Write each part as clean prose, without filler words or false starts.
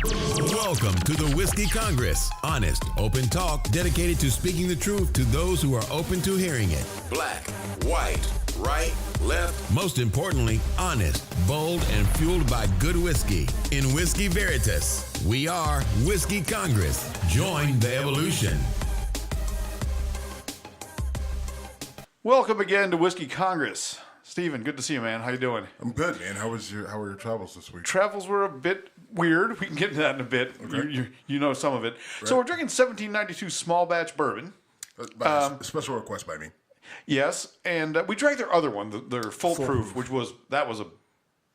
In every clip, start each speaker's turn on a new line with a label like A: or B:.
A: Welcome to the Whiskey Congress. Honest, open talk dedicated to speaking the truth to those who are open to hearing it. Black, white, right, left. Most importantly, honest, bold, and fueled by good whiskey. In Whiskey Veritas, we are Whiskey Congress. Join the evolution.
B: Welcome again to Whiskey Congress. Steven, good to see you, man. How you doing?
C: I'm good, man. How were your travels this week?
B: Travels were a bit weird. We can get into that in a bit. Okay. You know some of it. Right. So we're drinking 1792 Small Batch Bourbon.
C: Special request by me.
B: Yes, and we drank their other one, their full proof, which was a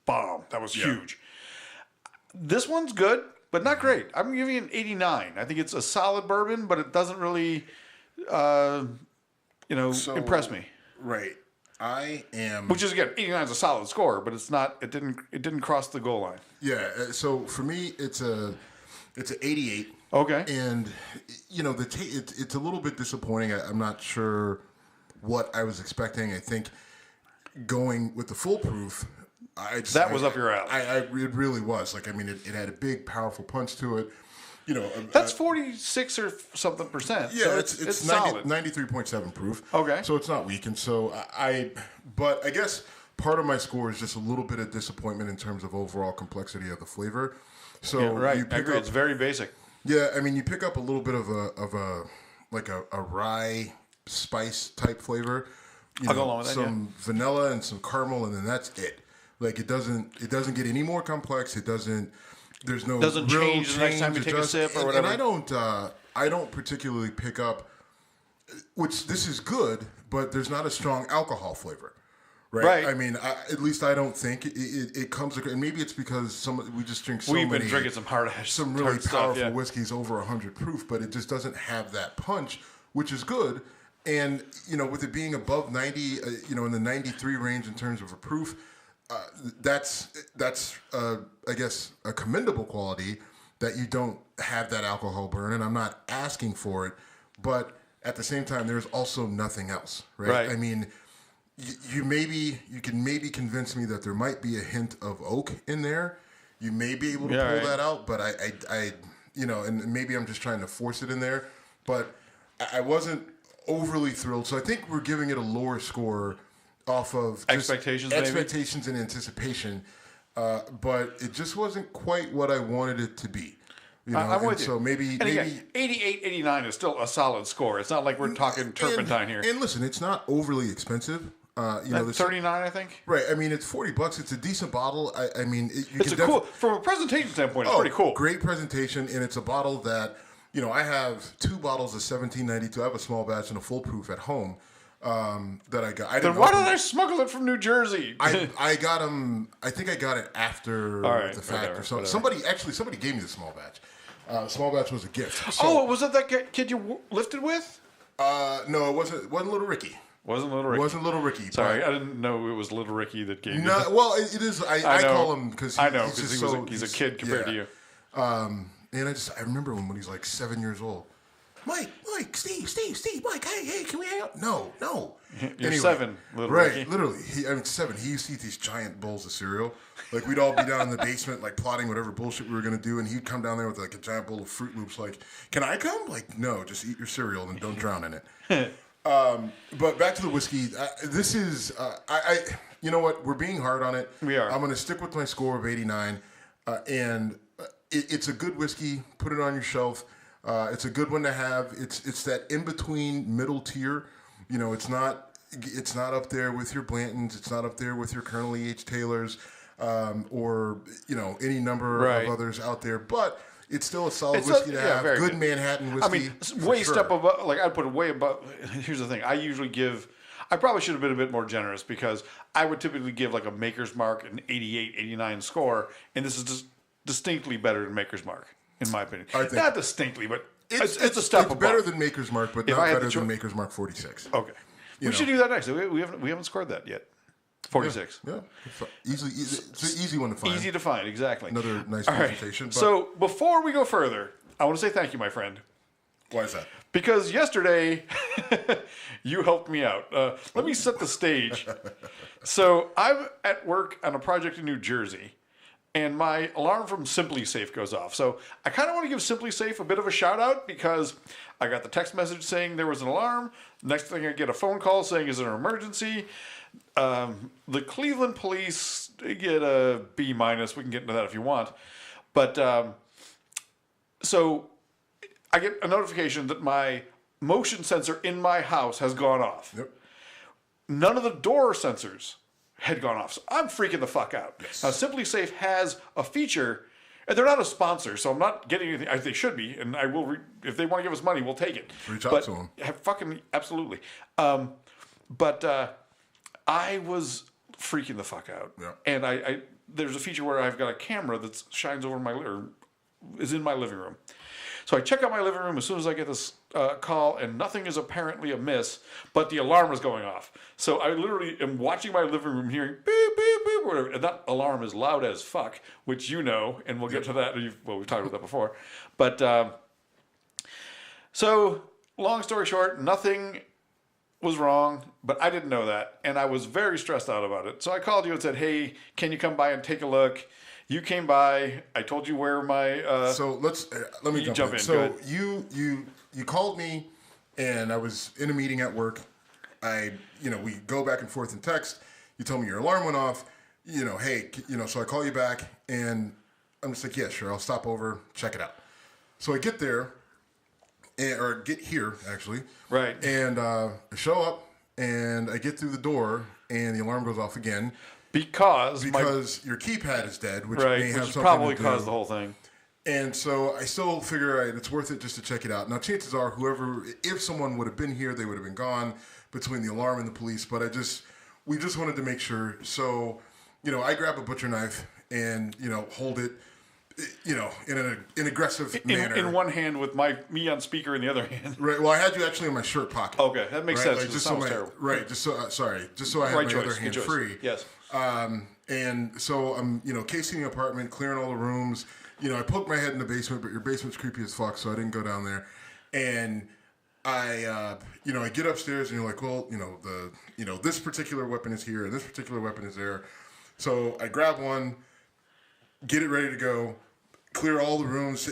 B: bomb. That was huge. This one's good, but not great. I'm giving it an 89. I think it's a solid bourbon, but it doesn't really, impress me.
C: Right. I am.
B: Which is, again, 89 is a solid score, but it's not. It didn't cross the goal line.
C: Yeah. So for me, it's an 88.
B: Okay.
C: And it's a little bit disappointing. I'm not sure what I was expecting. I think going with the full proof,
B: that was up your alley.
C: It really was. It had a big, powerful punch to it.
B: That's 46 or something percent.
C: Yeah,
B: so
C: it's
B: solid.
C: 93.7 proof.
B: Okay.
C: So it's not weak. And so but I guess part of my score is just a little bit of disappointment in terms of overall complexity of the flavor. So
B: yeah, right. I agree. It's very basic.
C: Yeah, you pick up a little bit of a rye spice type flavor.
B: I'll go along with that.
C: Some vanilla and some caramel, and then that's it. It doesn't get any more complex. There's no
B: doesn't change the next time you take a sip or whatever.
C: And I don't particularly pick up, which this is good, but there's not a strong alcohol flavor, right? At least I don't think it comes. And maybe it's because we just drink so many.
B: We've been drinking some
C: really powerful
B: stuff,
C: whiskeys over 100 proof, but it just doesn't have that punch, which is good. And with it being above 90, in the 93 range in terms of a proof. That's I guess a commendable quality that you don't have that alcohol burn, and I'm not asking for it, but at the same time, there's also nothing else, right? You can maybe convince me that there might be a hint of oak in there. You may be able to pull that out, but I and maybe I'm just trying to force it in there, but I wasn't overly thrilled. So I think we're giving it a lower score. Off of
B: expectations
C: and anticipation, but it just wasn't quite what I wanted it to be.
B: I'm with you.
C: So maybe
B: 88, 89 is still a solid score. It's not like we're talking turpentine here.
C: And listen, it's not overly expensive.
B: That's 39, I think.
C: Right. it's $40. It's a decent bottle.
B: It's cool from a presentation standpoint. It's pretty cool.
C: Great presentation, and it's a bottle that I have 2 bottles of 1792. I have a small batch and a full proof at home. That I got.
B: Then why did I smuggle it from New Jersey?
C: I got them. I think I got it after the fact or something. Somebody gave me the small batch. Small batch was a gift.
B: So, was it that kid you lifted with?
C: No, it wasn't. It wasn't Little Ricky.
B: Wasn't Little Ricky. Sorry, I didn't know it was Little Ricky that gave you.
C: No, well, it is. I call him because
B: he's a kid compared to you.
C: And I remember when he's like 7 years old. Mike, Steve, Mike, hey, can we hang out? No.
B: You're 7, Little
C: Ricky.
B: Ricky.
C: Literally. 7. He used to eat these giant bowls of cereal. We'd all be down in the basement, plotting whatever bullshit we were going to do, and he'd come down there with, a giant bowl of Fruit Loops, can I come? No, just eat your cereal and don't drown in it. But back to the whiskey. This is, you know what? We're being hard on it.
B: We are.
C: I'm going to stick with my score of 89, and it's a good whiskey. Put it on your shelf. It's a good one to have. It's that in between middle tier. It's not up there with your Blantons. It's not up there with your Colonel E.H. Taylors, or any number of others out there. But it's still a solid whiskey to have. Good Manhattan whiskey.
B: Step above. I'd put it way above. Here's the thing. I probably should have been a bit more generous because I would typically give a Maker's Mark an 88, 89 score, and this is just distinctly better than Maker's Mark. In my opinion, not distinctly, but it's a step above.
C: It's better than Maker's Mark, but not better than Maker's Mark 46.
B: Okay, we should do that next. We haven't scored that yet. 46.
C: Yeah. It's an easy one to find.
B: Easy to find, exactly.
C: Another nice presentation.
B: Right. So before we go further, I want to say thank you, my friend.
C: Why is that?
B: Because yesterday you helped me out. Let me set the stage. So I'm at work on a project in New Jersey. and my alarm from Simply Safe goes off. So I kind of want to give Simply Safe a bit of a shout out because I got the text message saying there was an alarm. Next thing I get a phone call saying, is it an emergency? The Cleveland police get a B-. We can get into that if you want. But so I get a notification that my motion sensor in my house has gone off.
C: Yep.
B: None of the door sensors had gone off. So I'm freaking the fuck out.
C: Yes.
B: Now, Simply Safe has a feature, and they're not a sponsor, so I'm not getting anything. They should be, and I will. If they want to give us money, we'll take it.
C: Reach out to them.
B: Fucking absolutely. But I was freaking the fuck out.
C: Yeah.
B: And I there's a feature where I've got a camera that shines over or is in my living room. So I check out my living room as soon as I get this call, and nothing is apparently amiss, but the alarm is going off. So I literally am watching my living room, hearing beep, beep, beep, whatever, and that alarm is loud as fuck, which you know, and we'll get to that. Well, we've talked about that before. But so long story short, nothing was wrong, but I didn't know that, and I was very stressed out about it. So I called you and said, hey, can you come by and take a look? You came by. I told you where my.
C: So let me jump in. So you called me, and I was in a meeting at work. We go back and forth in text. You told me your alarm went off. Hey, so I call you back, and I'm just like, yeah, sure, I'll stop over, check it out. So I get there, or get here actually.
B: Right.
C: And I show up, and I get through the door, and the alarm goes off again.
B: Because
C: your keypad is dead, which
B: right,
C: may have
B: which
C: something
B: probably
C: to do.
B: caused the whole thing.
C: And so I still figure it's worth it just to check it out. Now, chances are, if someone would have been here, they would have been gone between the alarm and the police. But we just wanted to make sure. So, I grab a butcher knife and hold it, in an aggressive manner.
B: In one hand with me on speaker in the other hand.
C: Right. Well, I had you actually in my shirt pocket.
B: Okay, that makes sense.
C: Like,
B: just sounds terrible.
C: Right. Just so I had my other hand free.
B: Yes.
C: And so I'm, casing the apartment, clearing all the rooms. I poked my head in the basement, but your basement's creepy as fuck, so I didn't go down there. And I get upstairs, and you're like, well, this particular weapon is here, and this particular weapon is there. So I grab one, get it ready to go, clear all the rooms,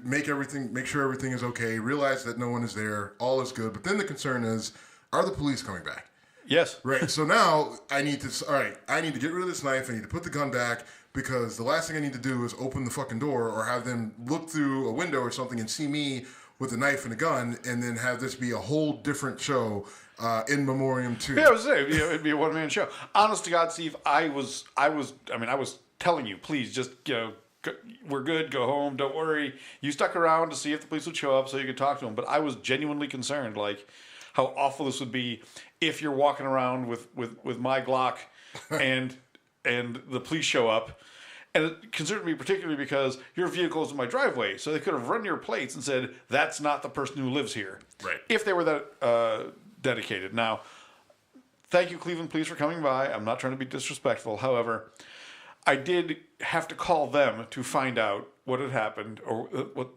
C: make sure everything is okay, realize that no one is there, all is good. But then the concern is, are the police coming back?
B: Yes.
C: Right. So now I need to get rid of this knife. I need to put the gun back, because the last thing I need to do is open the fucking door or have them look through a window or something and see me with a knife and a gun, and then have this be a whole different show in memoriam to.
B: Yeah, I was saying, it'd be a one-man show. Honest to God, Steve, I was telling you, please just, we're good, go home, don't worry. You stuck around to see if the police would show up so you could talk to them, but I was genuinely concerned, like, how awful this would be if you're walking around with my Glock and the police show up. And it concerned me particularly because your vehicle is in my driveway, so they could have run your plates and said, that's not the person who lives here.
C: Right.
B: If they were that dedicated. Now, thank you, Cleveland Police, for coming by. I'm not trying to be disrespectful. However, I did have to call them to find out what had happened, or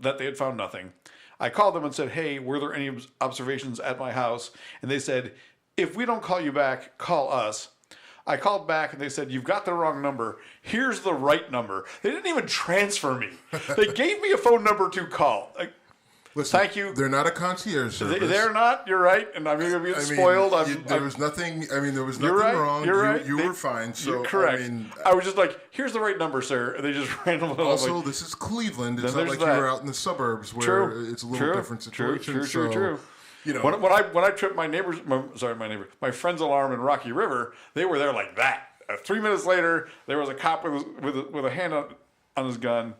B: that they had found nothing. I called them and said, hey, were there any observations at my house? And they said, if we don't call you back, call us. I called back and they said, you've got the wrong number. Here's the right number. They didn't even transfer me. They gave me a phone number to call.
C: Listen,
B: thank you.
C: They're not a concierge service.
B: They're not. You're right. And I'm going to be spoiled.
C: There was nothing
B: right,
C: wrong.
B: You're right.
C: You were fine. So,
B: you're correct. I was just like, here's the right number, sir. And they just randomly.
C: Also, this is Cleveland. It's not like you were out in the suburbs where it's a little different situation.
B: True. When I tripped my friend's alarm in Rocky River, they were there like that. 3 minutes later, there was a cop with a hand on his gun.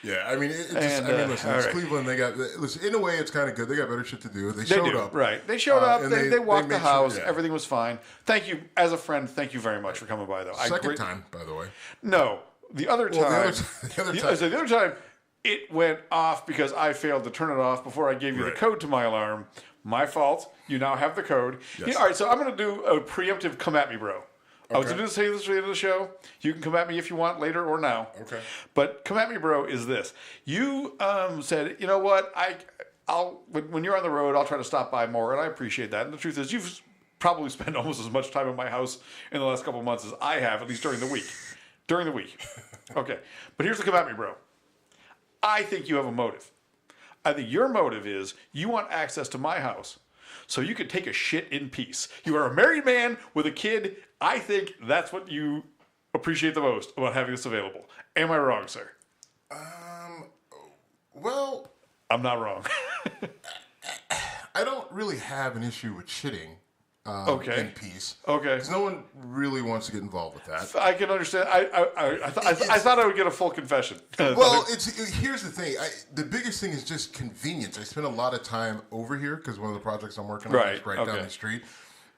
C: Yeah, listen, it's Cleveland. In a way, it's kind of good. They got better shit to do. They showed up.
B: Right. They showed up. They walked the house.
C: Sure, yeah.
B: Everything was fine. Thank you. As a friend, thank you very much for coming by, though.
C: Second time, by the way.
B: No. The other time.
C: The other time.
B: It went off because I failed to turn it off before I gave you the code to my alarm. My fault. You now have the code.
C: Yes.
B: All right, so I'm going to do a preemptive come at me, bro.
C: Okay.
B: I was going to say this at the end of the show. You can come at me if you want later or now.
C: Okay.
B: But come at me, bro, is this. You said, you know what, when you're on the road, I'll try to stop by more, and I appreciate that. And the truth is, you've probably spent almost as much time in my house in the last couple of months as I have, at least during the week. Okay. But here's the come at me, bro. I think you have a motive. I think your motive is you want access to my house so you can take a shit in peace. You are a married man with a kid. I think that's what you appreciate the most about having this available. Am I wrong, sir?
C: Well,
B: I'm not wrong.
C: I don't really have an issue with shitting in peace.
B: Okay.
C: Because no one really wants to get involved with that.
B: I can understand. I thought I would get a full confession.
C: Well, here's the thing. The biggest thing is just convenience. I spend a lot of time over here because one of the projects I'm working on is right down the street.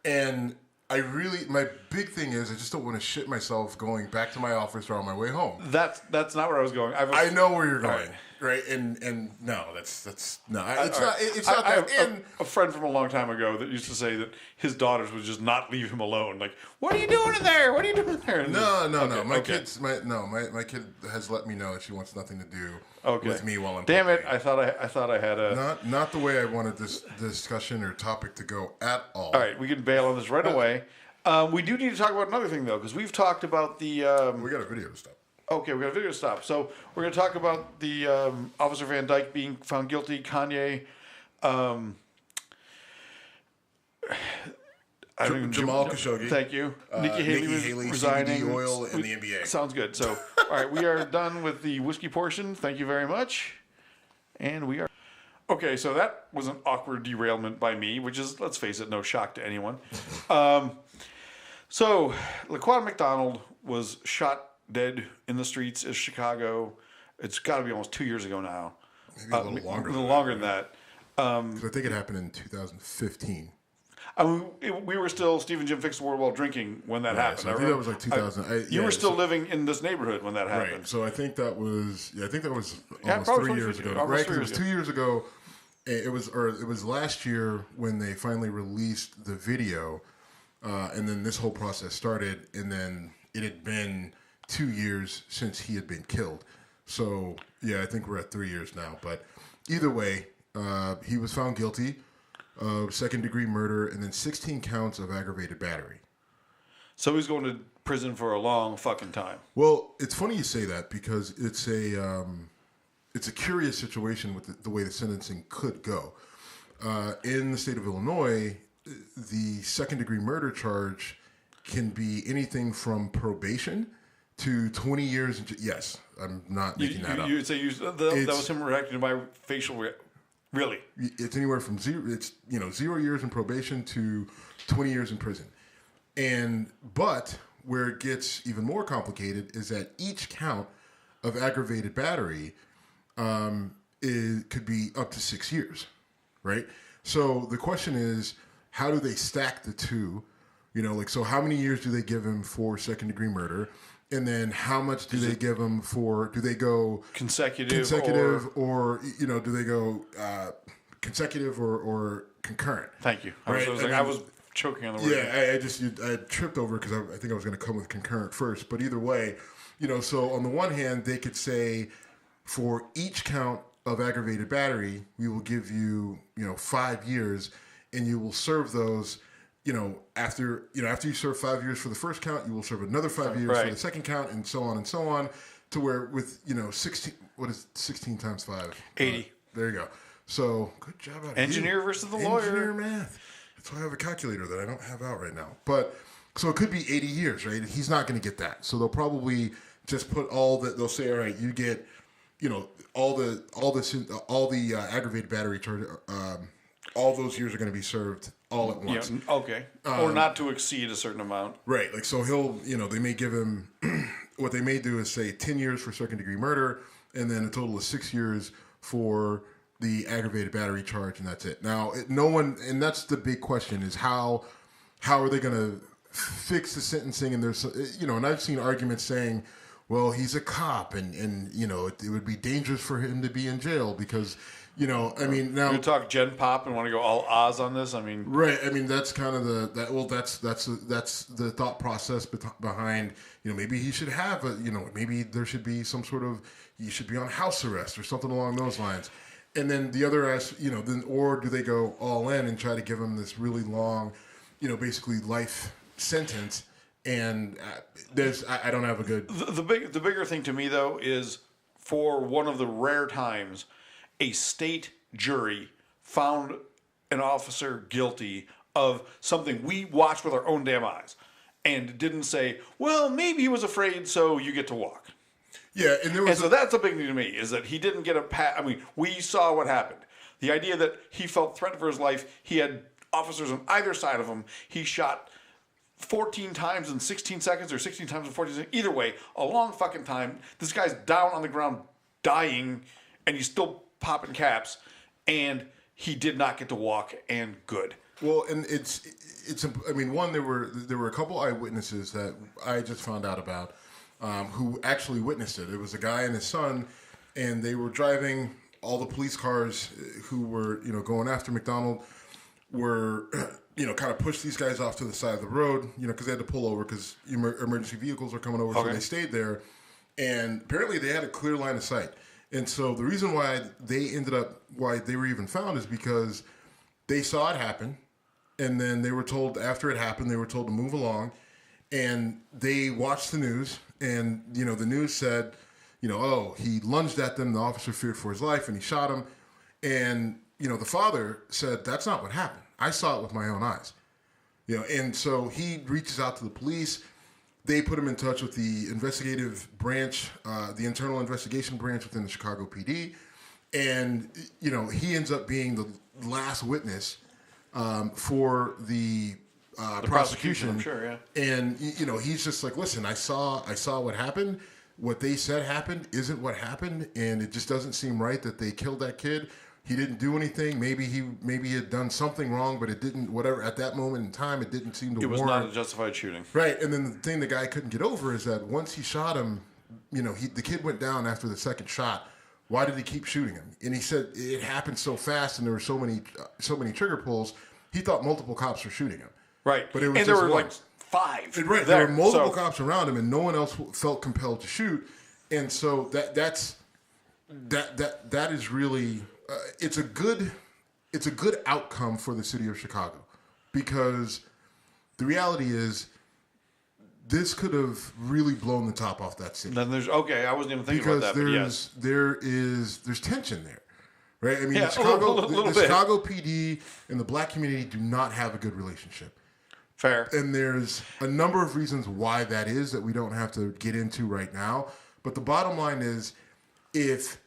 C: And my big thing is I just don't want to shit myself going back to my office or on my way home.
B: That's not where I was going.
C: I know where you're going. Right, and no, it's not that. And
B: a friend from a long time ago that used to say that his daughters would just not leave him alone. Like, what are you doing in there? What are you doing there? And
C: no. My kid has let me know that she wants nothing to do with me while I'm.
B: Damn it! I thought I had a
C: not the way I wanted this discussion or topic to go at all.
B: All right, we can bail on this right away. We do need to talk about another thing though, because we've talked about the.
C: We got a video to stop.
B: Okay, we got a video to stop. So we're going to talk about the Officer Van Dyke being found guilty, Kanye,
C: Jamal Khashoggi.
B: Thank you. Nikki Haley resigning.
C: CBD oil, and the NBA.
B: Sounds good. So, all right, we are done with the whiskey portion. Thank you very much. And we are. Okay, so that was an awkward derailment by me, which is, let's face it, no shock to anyone. So, Laquan McDonald was shot dead in the streets of Chicago. It's got to be almost 2 years ago now.
C: Maybe a little longer.
B: A little longer than that.
C: Because I think it happened in 2015.
B: I mean, we were still Stephen Jim fixed the world while drinking when that happened.
C: So I think that was like 2000.
B: You were still living in this neighborhood when that happened.
C: Right. So I think that was almost 3 years ago.
B: Almost
C: Right? Because
B: 3
C: it was 2 years ago. It was last year when they finally released the video, and then this whole process started, and then it had been 2 years since he had been killed. So, yeah, I think we're at 3 years now. But either way, he was found guilty of second-degree murder and then 16 counts of aggravated battery.
B: So he's going to prison for a long fucking time.
C: Well, it's funny you say that because it's a curious situation with the way the sentencing could go. In the state of Illinois, the second-degree murder charge can be anything from probation to 20 years. Yes, I'm not making that up.
B: You say that was him reacting to my facial. Really?
C: It's anywhere from 0 years in probation to 20 years in prison. But where it gets even more complicated is that each count of aggravated battery could be up to 6 years, right? So the question is, how do they stack the two? So how many years do they give him for second-degree murder? And then how much do they give him for, do they go consecutive or do they go consecutive or concurrent?
B: Thank you.
C: Right?
B: I was choking on the word.
C: Yeah, I tripped over because I think I was going to come with concurrent first. But either way, so on the one hand, they could say for each count of aggravated battery, we will give you, 5 years and you will serve those. After you serve 5 years for the first count, you will serve another 5 years for the second count, and so on, to where with 16. What is 16 times 5?
B: 80.
C: There you go. So good job out of
B: Engineer
C: you.
B: versus the lawyer.
C: Engineer math. That's why I have a calculator that I don't have out right now. But so it could be 80 years, right? He's not going to get that. So they'll probably just put all that. They'll say, all right, you get, all the aggravated battery charge. All those years are going to be served all at once.
B: Yeah, okay. Or not to exceed a certain amount.
C: Right. Like, so he'll, they may give him, what they may do is say 10 years for second degree murder, and then a total of 6 years for the aggravated battery charge, and that's it. Now, and that's the big question is how are they going to fix the sentencing? And there's, and I've seen arguments saying, well, he's a cop and it would be dangerous for him to be in jail because, now
B: you talk Gen Pop and want to go all Oz on this.
C: Right. That's kind of that's the thought process behind. Maybe he should have maybe there should be some sort of he should be on house arrest or something along those lines. And then the other or do they go all in and try to give him this really long, basically life sentence, And I don't have a good.
B: The bigger thing to me though is for one of the rare times a state jury found an officer guilty of something we watched with our own damn eyes, and didn't say, well, maybe he was afraid, so you get to walk.
C: Yeah, and
B: so that's the big thing to me, is that he didn't get a pat. I mean, we saw what happened. The idea that he felt threatened for his life, he had officers on either side of him. He shot 14 times in 16 seconds or 16 times in 14 seconds. Either way, a long fucking time. This guy's down on the ground dying, and he's still popping caps, and he did not get to walk, and good.
C: Well, and it's. I mean, one, there were a couple eyewitnesses that I just found out about who actually witnessed it. It was a guy and his son, and they were driving. All the police cars who were, going after McDonald were, kind of pushed these guys off to the side of the road, because they had to pull over because emergency vehicles were coming over, so they stayed there. And apparently they had a clear line of sight. And so the reason why they were even found is because they saw it happen, and then they were told, after it happened, they were told to move along, and they watched the news, and, the news said, he lunged at them, the officer feared for his life, and he shot him. And, the father said, that's not what happened. I saw it with my own eyes. And so he reaches out to the police. They put him in touch with the investigative branch, the internal investigation branch within the Chicago PD. And, he ends up being the last witness for the prosecution.
B: I'm sure, yeah.
C: And, he's just like, listen, I saw what happened. What they said happened isn't what happened, and it just doesn't seem right that they killed that kid. He didn't do anything. Maybe he had done something wrong, but it didn't. Whatever, at that moment in time, it didn't seem to.
B: It was
C: warrant.
B: not a justified shooting,
C: right? And then the thing the guy couldn't get over is that once he shot him, the kid went down after the second shot. Why did he keep shooting him? And he said it happened so fast, and there were so many trigger pulls. He thought multiple cops were shooting him.
B: Right,
C: but it was
B: and
C: just
B: there were
C: one.
B: like 5.
C: Right, there were multiple cops around him, and no one else felt compelled to shoot. And so that is really it's a good outcome for the city of Chicago, because the reality is this could have really blown the top off that city.
B: Then I wasn't even thinking about that.
C: Because there's tension there, right? I mean,
B: yeah,
C: the Chicago PD and the black community do not have a good relationship.
B: Fair.
C: And there's a number of reasons why that is that we don't have to get into right now. But the bottom line is, if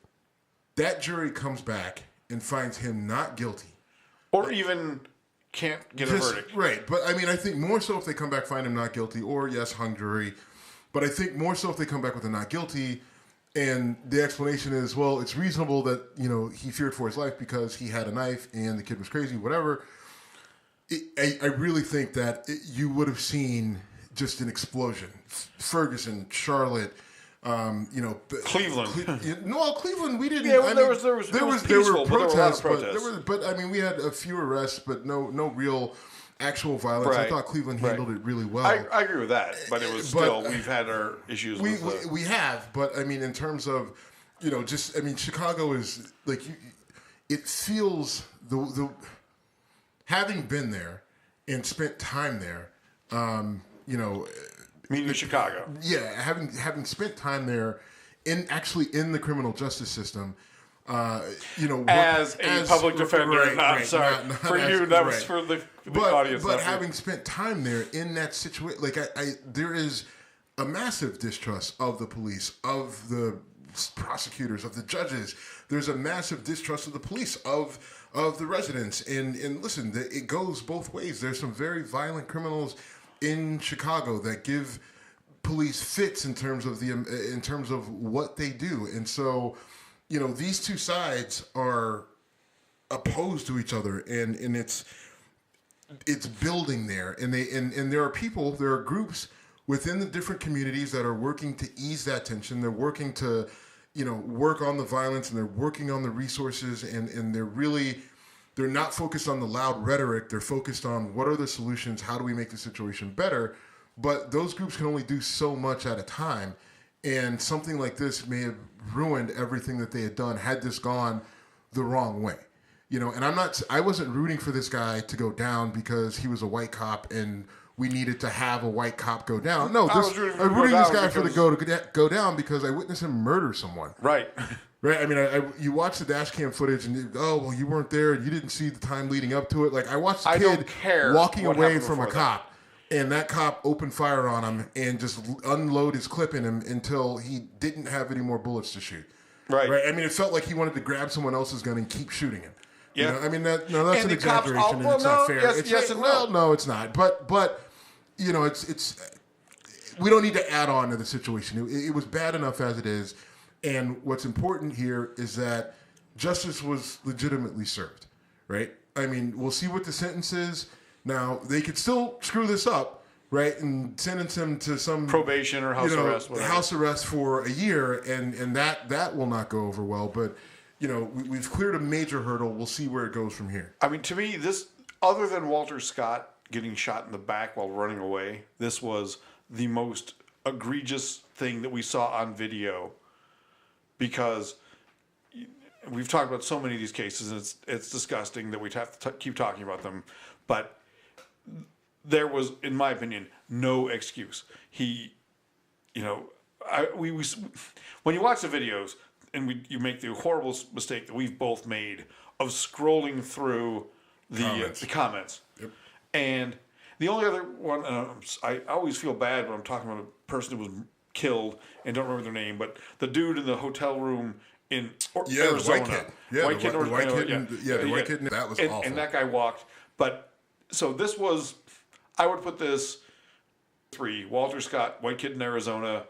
C: that jury comes back and finds him not guilty,
B: or even can't get a verdict,
C: right? But I mean, I think more so if they come back find him not guilty, or yes, hung jury. But I think more so if they come back with a not guilty, and the explanation is, well, it's reasonable that he feared for his life because he had a knife and the kid was crazy, whatever. I really think that you would have seen just an explosion. Ferguson, Charlotte.
B: Cleveland.
C: Cleveland. We didn't.
B: Yeah, well, there were protests,
C: but I mean, we had a few arrests, but no real actual violence.
B: Right.
C: I thought Cleveland handled it really well.
B: I agree with that, but it was still we've had our issues.
C: We have, but I mean, in terms of Chicago is like it feels the having been there and spent time there,
B: Meaning Chicago.
C: Yeah, having spent time there, in the criminal justice system,
B: as a public defender. Not for you. That was for the audience.
C: But having spent time there in that situation, like there is a massive distrust of the police, of the prosecutors, of the judges. There's a massive distrust of the police, of the residents, and listen, it goes both ways. There's some very violent criminals in Chicago that give police fits in terms of what they do. And so, these two sides are opposed to each other, and it's building there. And there are groups within the different communities that are working to ease that tension. They're working to, work on the violence, and they're working on the resources, and they're not focused on the loud rhetoric. They're focused on what are the solutions, how do we make the situation better. But those groups can only do so much at a time. And something like this may have ruined everything that they had done had this gone the wrong way. And I wasn't rooting for this guy to go down because he was a white cop and we needed to have a white cop go down. No,
B: I
C: this,
B: was rooting
C: I'm rooting this guy
B: because-
C: for the go down because I witnessed him murder someone.
B: Right.
C: Right. I mean, you watch the dash cam footage and you weren't there and you didn't see the time leading up to it. Like I watched the kid walking away from a cop, and that cop opened fire on him and just unload his clip in him until he didn't have any more bullets to shoot.
B: Right.
C: Right. I mean, it felt like he wanted to grab someone else's gun and keep shooting him.
B: Yeah.
C: You know? I mean, that's
B: And
C: an
B: the cops
C: exaggeration and it's not fair.
B: Yes, and no.
C: No, it's not. But you know, it's we don't need to add on to the situation. It was bad enough as it is. And what's important here is that justice was legitimately served, right? I mean, we'll see what the sentence is. Now, they could still screw this up, right, and sentence him to some
B: probation or house arrest, whatever.
C: house arrest for a year, and that will not go over well. But you know, we've cleared a major hurdle. We'll see where it goes from here.
B: I mean, to me, this, other than Walter Scott getting shot in the back while running away, this was the most egregious thing that we saw on video. Because we've talked about so many of these cases, and it's disgusting that we have to keep talking about them. But there was, in my opinion, no excuse. He, you know, when you watch the videos and you make the horrible mistake that we've both made of scrolling through the comments.
C: Yep.
B: And the only other one, I always feel bad when I'm talking about a person who was killed and don't remember their name, but the dude in the hotel room in Arizona.
C: The white kid. Yeah,
B: white kid,
C: the white kid. That was awful.
B: And that guy walked. But so this was, I would put this 3: Walter Scott, white kid in Arizona,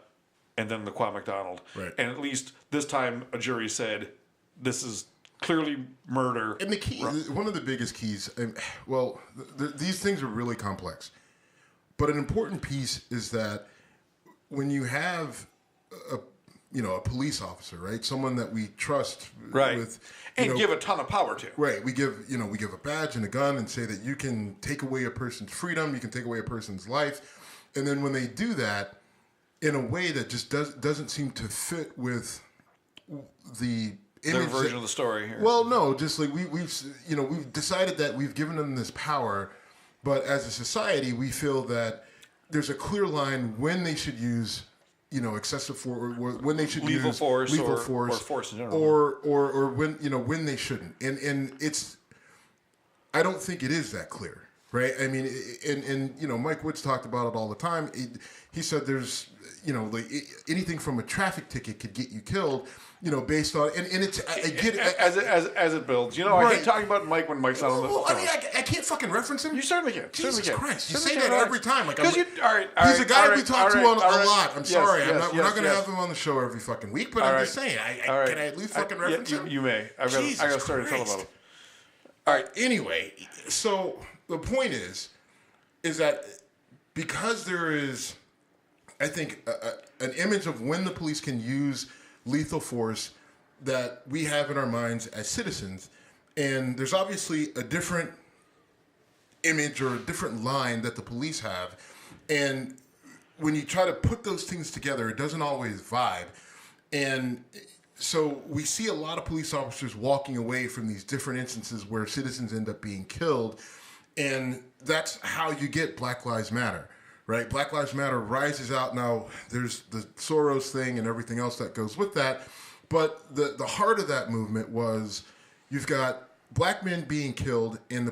B: and then Laquan McDonald.
C: Right.
B: And at least this time a jury said this is clearly murder.
C: And the key, one of the biggest keys, well, these things are really complex, but an important piece is that when you have a police officer, right, someone that we trust,
B: right,
C: with,
B: and give a ton of power to,
C: right, we give a badge and a gun and say that you can take away a person's freedom, you can take away a person's life, and then when they do that in a way that just doesn't seem to fit with the
B: their version of the story here.
C: Well, no, just like we've decided that we've given them this power, but as a society, we feel that there's a clear line when they should use, excessive force, or when they should
B: lethal
C: use
B: force,
C: lethal
B: or
C: force,
B: force in general,
C: or when they shouldn't, and it's. I don't think it is that clear, right? I mean, and Mike Woods talked about it all the time. He said there's like anything from a traffic ticket could get you killed. Based on and it's I get it
B: as it builds.
C: Right.
B: I hate talking about Mike when Mike's not on the phone.
C: I mean, I can't fucking reference him.
B: You certainly can.
C: Jesus Christ, you say that every time. Like,
B: all right,
C: he's a guy we talk to a lot. I'm
B: yes,
C: sorry,
B: yes,
C: we're not going to have him on the show every fucking week. But I'm just saying, can I at least fucking reference him?
B: You may. I got to start to tell about him.
C: All right. Anyway, so the point is that because there is, I think, an image of when the police can use lethal force that we have in our minds as citizens, and there's obviously a different image or a different line that the police have, and when you try to put those things together, it doesn't always vibe, and so we see a lot of police officers walking away from these different instances where citizens end up being killed, and that's how you get Black Lives Matter. Right, Black Lives Matter rises out. Now, there's the Soros thing and everything else that goes with that. But the heart of that movement was you've got black men being killed and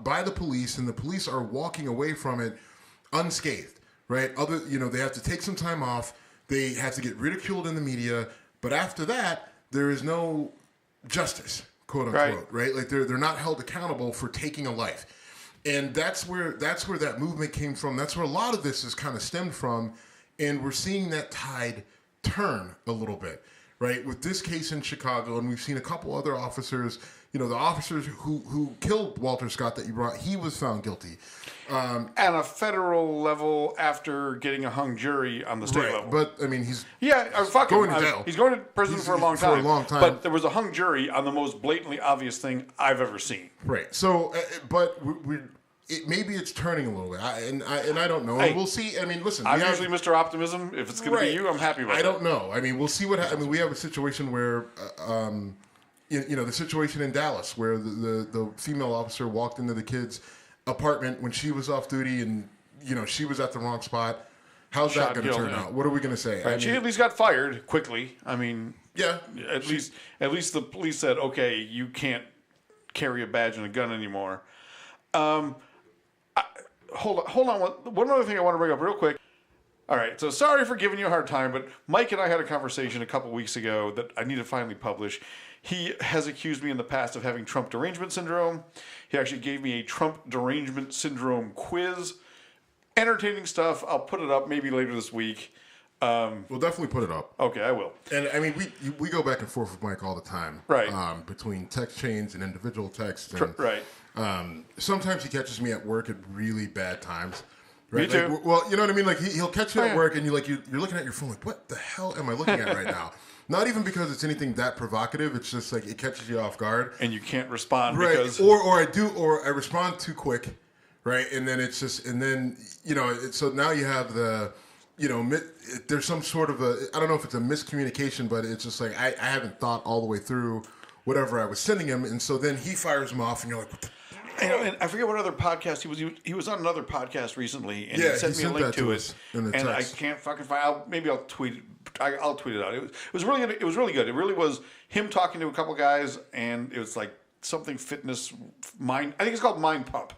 C: by the police, and the police are walking away from it unscathed. Right, they have to take some time off. They have to get ridiculed in the media. But after that, there is no justice, quote unquote. Right, like they're not held accountable for taking a life. And that's where that movement came from. That's where a lot of this is kind of stemmed from. And we're seeing that tide turn a little bit, right? With this case in Chicago, and we've seen a couple other officers, the officers who killed Walter Scott that you brought, he was found guilty.
B: At a federal level after getting a hung jury on the state level.
C: But, I mean, he's
B: going
C: to jail.
B: He's going to prison for a long time.
C: But
B: there was a hung jury on the most blatantly obvious thing I've ever seen.
C: Right. So, but maybe it's turning a little bit. I don't know.
B: Hey,
C: we'll see. I mean, listen.
B: I'm usually Mr. Optimism. If it's going to be you, I'm happy about it.
C: I don't know. I mean, we'll see what happens. I mean, we have a situation where, the situation in Dallas where the female officer walked into the kid's apartment when she was off duty and, she was at the wrong spot. How's that going to turn out? What are we going to say?
B: Right. She at least got fired quickly. I mean,
C: yeah.
B: At least the police said, okay, you can't carry a badge and a gun anymore. Hold on. One other thing I want to bring up real quick. All right, so sorry for giving you a hard time, but Mike and I had a conversation a couple weeks ago that I need to finally publish. He has accused me in the past of having Trump derangement syndrome. He actually gave me a Trump derangement syndrome quiz. Entertaining stuff. I'll put it up maybe later this week.
C: We'll definitely put it up.
B: Okay, I will.
C: And I mean, we go back and forth with Mike all the time,
B: right?
C: Between text chains and individual texts, and,
B: right?
C: Sometimes he catches me at work at really bad times.
B: Me
C: Right?
B: too.
C: Like, well, you know what I mean. Like he'll catch you at work, and you're looking at your phone, like, what the hell am I looking at right now? Not even because it's anything that provocative. It's just like it catches you off guard,
B: and you can't respond,
C: right?
B: Because
C: or I respond too quick. Right, and then it's just, and then so now you have the, there's some sort of I don't know if it's a miscommunication, but it's just like I haven't thought all the way through whatever I was sending him, and so then he fires him off, and you're like, what the?
B: And I forget what other podcast he was on another podcast recently, and he sent me a link to it, and I can't fucking find. Maybe I'll tweet it. I'll tweet it out. It was really good. It was really good. It really was him talking to a couple guys, and it was like something fitness mind. I think it's called Mind Pump.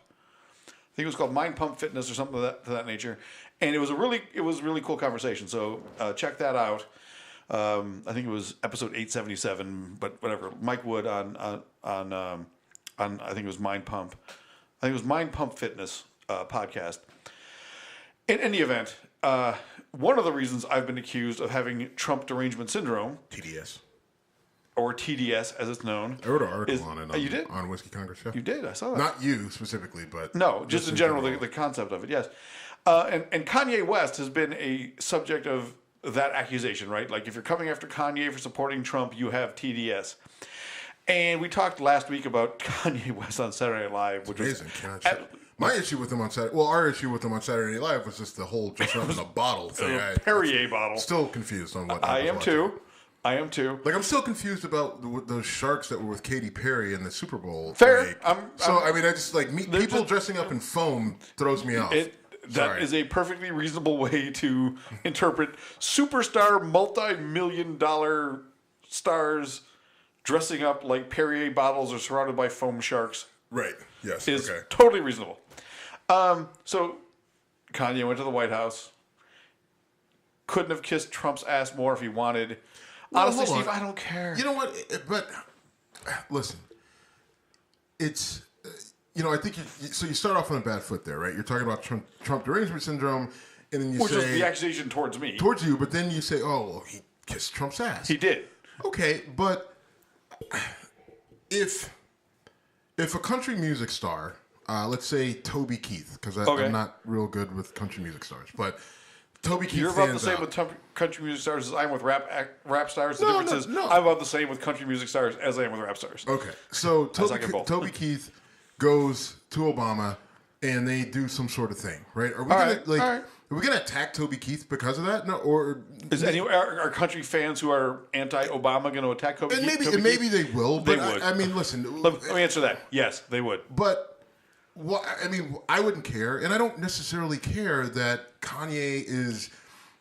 B: I think it was called Mind Pump Fitness or something to that nature, and it was really cool conversation. So check that out. I think it was episode 877, but whatever. Mike Wood on I think it was Mind Pump. I think it was Mind Pump Fitness podcast. In any event, one of the reasons I've been accused of having Trump derangement syndrome,
C: TDS.
B: Or TDS, as it's known.
C: I wrote an article on it.
B: You did?
C: On Whiskey Congress Show.
B: You did. I saw that.
C: Not you specifically, but
B: no, just in general, the concept of it. Yes, and Kanye West has been a subject of that accusation, right? Like if you're coming after Kanye for supporting Trump, you have TDS. And we talked last week about Kanye West on Saturday Night Live, which
C: amazing. My issue with him on Saturday, well, our issue with him on Saturday Night Live was just the whole just up in a bottle thing.
B: Perrier bottle.
C: Still confused on what
B: I am too. Like
C: I'm still confused about those sharks that were with Katy Perry in the Super Bowl.
B: Fair.
C: I mean, I just like people dressing up in foam throws me off.
B: That is a perfectly reasonable way to interpret superstar, multi-million-dollar stars dressing up like Perrier bottles or surrounded by foam sharks.
C: Right. Yes.
B: Is totally reasonable. So Kanye went to the White House. Couldn't have kissed Trump's ass more if he wanted. Well, honestly, Steve, I don't care.
C: You know what? But listen, it's I think you start off on a bad foot there, right? You're talking about Trump derangement syndrome, and then you say
B: is the accusation towards me,
C: towards you. But then you say, oh, well, he kissed Trump's ass.
B: He did.
C: Okay, but if a country music star, let's say Toby Keith, because I'm not real good with country music stars, but Toby Keith.
B: You're about the same with country music stars as I am with rap stars. The difference is I'm about the same with country music stars as I am with rap stars.
C: Okay, so Toby Keith goes to Obama and they do some sort of thing, right? Are we gonna attack Toby Keith because of that? No, or
B: are country fans who are anti-Obama going to attack Toby Keith?
C: Maybe they will. But
B: they would.
C: I mean, listen.
B: Let me answer that. Yes, they would.
C: But I wouldn't care, and I don't necessarily care that Kanye is,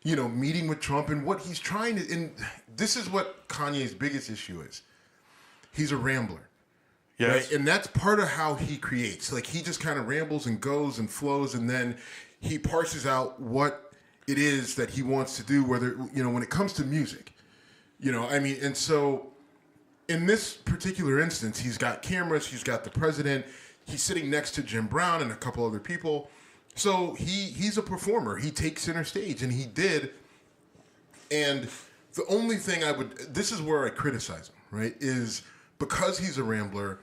C: meeting with Trump and what he's trying to. And this is what Kanye's biggest issue is. He's a rambler. Yes. Right? And that's part of how he creates. Like, he just kind of rambles and goes and flows, and then he parses out what it is that he wants to do, whether, when it comes to music. And so in this particular instance, he's got cameras, he's got the president, he's sitting next to Jom Brown and a couple other people. So he's a performer. He takes center stage, and he did. And the only thing this is where I criticize him, right, is because he's a rambler,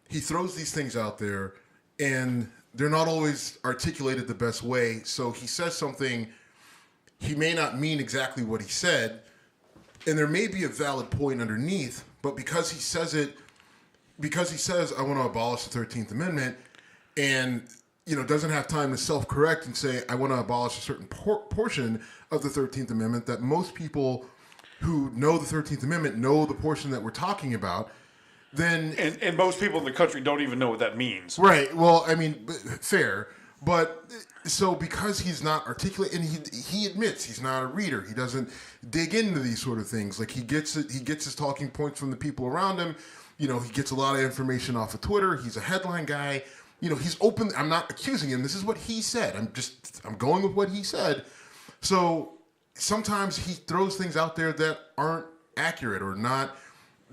C: he throws these things out there, and they're not always articulated the best way. So he says something, he may not mean exactly what he said, and there may be a valid point underneath, but because he says, I want to abolish the 13th Amendment, and doesn't have time to self-correct and say, I want to abolish a certain portion of the 13th Amendment, that most people who know the 13th Amendment know the portion that we're talking about, then...
B: And most people in the country don't even know what that means.
C: Right. Well, I mean, fair. But so because he's not articulate, and he admits he's not a reader, he doesn't dig into these sort of things. Like he gets his talking points from the people around him. He gets a lot of information off of Twitter. He's a headline guy. He's open. I'm not accusing him. This is what he said. I'm going with what he said. So sometimes he throws things out there that aren't accurate or not.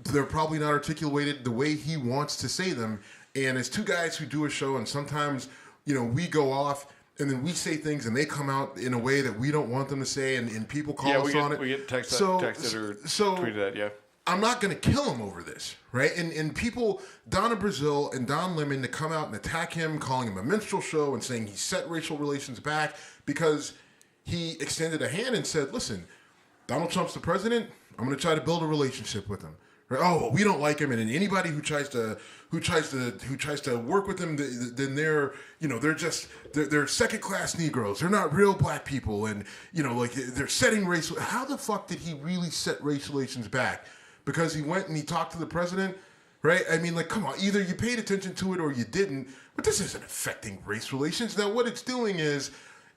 C: They're probably not articulated the way he wants to say them. And as two guys who do a show, and sometimes, we go off and then we say things and they come out in a way that we don't want them to say, and people call us on it.
B: We get texted or tweeted at, yeah.
C: I'm not going to kill him over this, right? And people, Donna Brazile and Don Lemon, to come out and attack him, calling him a minstrel show and saying he set racial relations back because he extended a hand and said, listen, Donald Trump's the president. I'm going to try to build a relationship with him. Right? Oh, well, we don't like him, and anybody who tries to work with him, then they're second class Negroes. They're not real black people, and they're setting racial. How the fuck did he really set race relations back? Because he went and he talked to the president, right? I mean, come on, either you paid attention to it or you didn't. But this isn't affecting race relations. Now, what it's doing is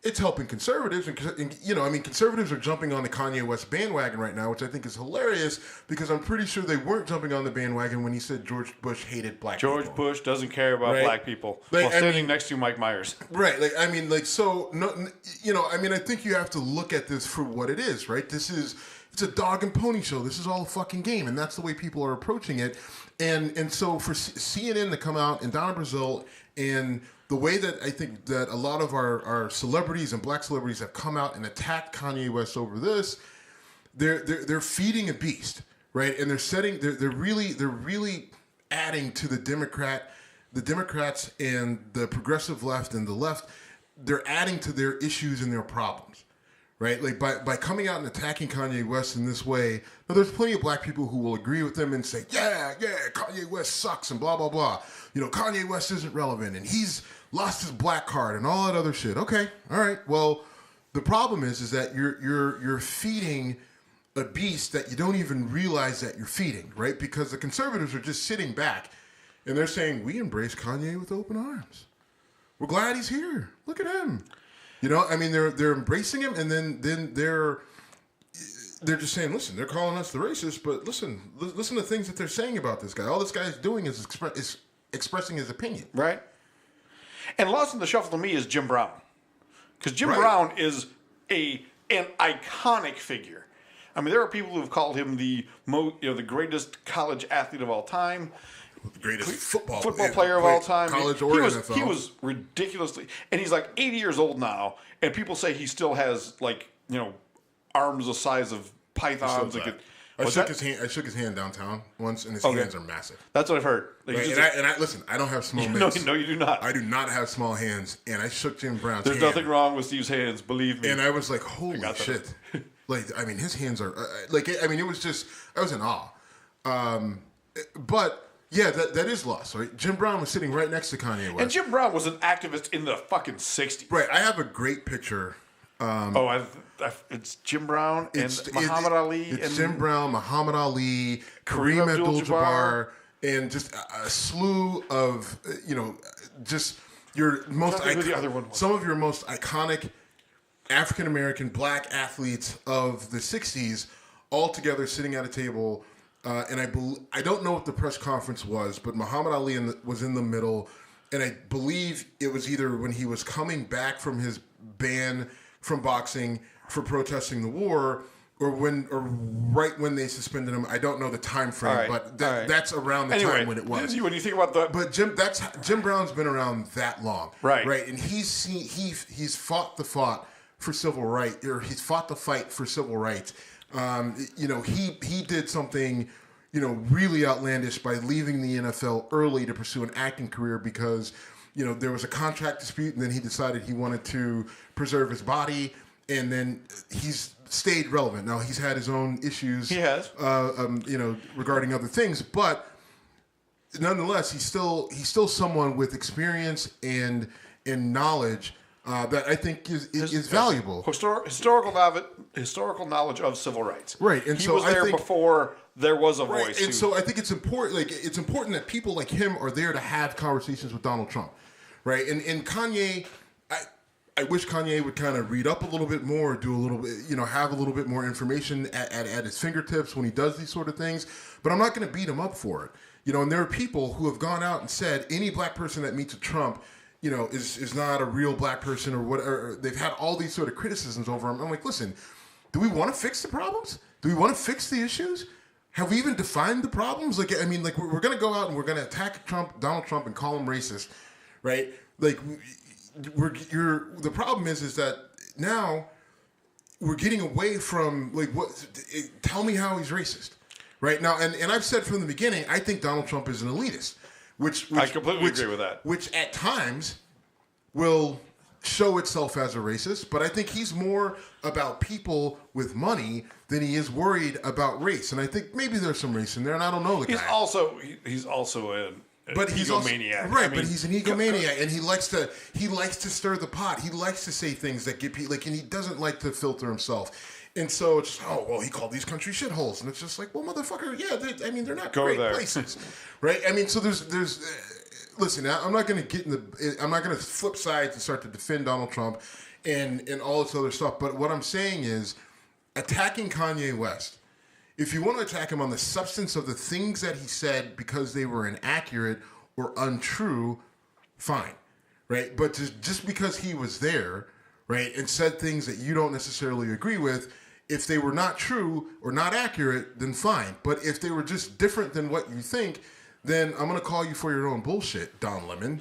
C: it's helping conservatives, and conservatives are jumping on the Kanye West bandwagon right now, which I think is hilarious because I'm pretty sure they weren't jumping on the bandwagon when he said George Bush hated black people.
B: George Bush doesn't care about black people while standing next to Mike Myers.
C: Right. I think you have to look at this for what it is, right? It's a dog and pony show. This is all a fucking game, and that's the way people are approaching it. And so for CNN to come out and Donna Brazile and the way that I think that a lot of our celebrities and black celebrities have come out and attacked Kanye West over this, they're feeding a beast, right? And they're really adding to the Democrats and the progressive left and the left. They're adding to their issues and their problems. Right, by coming out and attacking Kanye West in this way. Now, there's plenty of black people who will agree with them and say, yeah, Kanye West sucks and blah blah blah. Kanye West isn't relevant and he's lost his black card and all that other shit. Okay, all right. Well, the problem is that you're feeding a beast that you don't even realize that you're feeding, right? Because the conservatives are just sitting back and they're saying, we embrace Kanye with open arms. We're glad he's here. Look at him. They're embracing him, and then they're just saying, listen, they're calling us the racist, but listen to things that they're saying about this guy. All this guy is doing is expressing his opinion.
B: Right. And lost in the shuffle to me is Jim Brown. Because Jim Brown is an iconic figure. I mean, there are people who have called him the greatest college athlete of all time.
C: The greatest football
B: player of all time.
C: College or NFL.
B: He was ridiculously, and he's like 80 years old now, and people say he still has arms the size of pythons.
C: I shook his hand downtown once, and his hands are massive.
B: That's what I've heard.
C: Listen, I don't have small mitts.
B: No, you do not.
C: I do not have small hands, and I shook Jim Brown's hand.
B: There's nothing wrong with Steve's hands, believe me.
C: And I was like, holy shit. His hands are, it was just, I was in awe. But... yeah, that is lost, right? Jim Brown was sitting right next to Kanye West.
B: And Jim Brown was an activist in the fucking 60s.
C: Right, I have a great picture.
B: It's Jim Brown and Muhammad Ali.
C: It's Jim Brown, Muhammad Ali, Kareem Abdul-Jabbar, and just a slew of, just your most some of your most iconic African-American black athletes of the 60s all together sitting at a table. And I don't know what the press conference was, but Muhammad Ali was in the middle, and I believe it was either when he was coming back from his ban from boxing for protesting the war, or right when they suspended him. I don't know the time frame, but that's around the time when it was.
B: When you think about the,
C: but Jim Brown's been around that long,
B: right?
C: And he's fought the fight for civil rights, or he's fought the fight for civil rights. He did something, really outlandish by leaving the NFL early to pursue an acting career because, there was a contract dispute, and then he decided he wanted to preserve his body, and then he's stayed relevant. Now he's had his own issues.
B: He has,
C: regarding other things, but nonetheless, he's still someone with experience and knowledge. That I think is valuable.
B: Historical knowledge of civil rights.
C: Right, and
B: he was there before there was a voice.
C: And so I think it's important. It's important that people like him are there to have conversations with Donald Trump, right? And Kanye, I wish Kanye would kind of read up a little bit more, do a little bit, have a little bit more information at his fingertips when he does these sort of things. But I'm not going to beat him up for it. And there are people who have gone out and said any black person that meets a Trump, is not a real black person or whatever. They've had all these sort of criticisms over him. I'm like, listen, do we want to fix the problems? Do we want to fix the issues? Have we even defined the problems? Like, we're going to go out and we're going to attack Donald Trump and call him racist, right? Like, the problem is that now we're getting away from tell me how he's racist, right? Now, and I've said from the beginning, I think Donald Trump is an elitist, which
B: I completely agree with that.
C: Which at times will show itself as a racist, but I think he's more about people with money than he is worried about race. And I think maybe there's some race in there, and I don't know the guy.
B: He's also an
C: but he's
B: egomaniac.
C: Also, right, but he's an egomaniac, and he likes to stir the pot. He likes to say things that get people, and he doesn't like to filter himself. And so it's he called these countries shitholes, and it's just like, well, motherfucker, yeah, they're not great places, right? So there's listen, I'm not going to flip sides and start to defend Donald Trump and all this other stuff. But what I'm saying is, attacking Kanye West, if you want to attack him on the substance of the things that he said because they were inaccurate or untrue, fine, right? But just because he was there, right, and said things that you don't necessarily agree with, if they were not true or not accurate, then fine. But if they were just different than what you think, then I'm going to call you for your own bullshit, Don Lemon.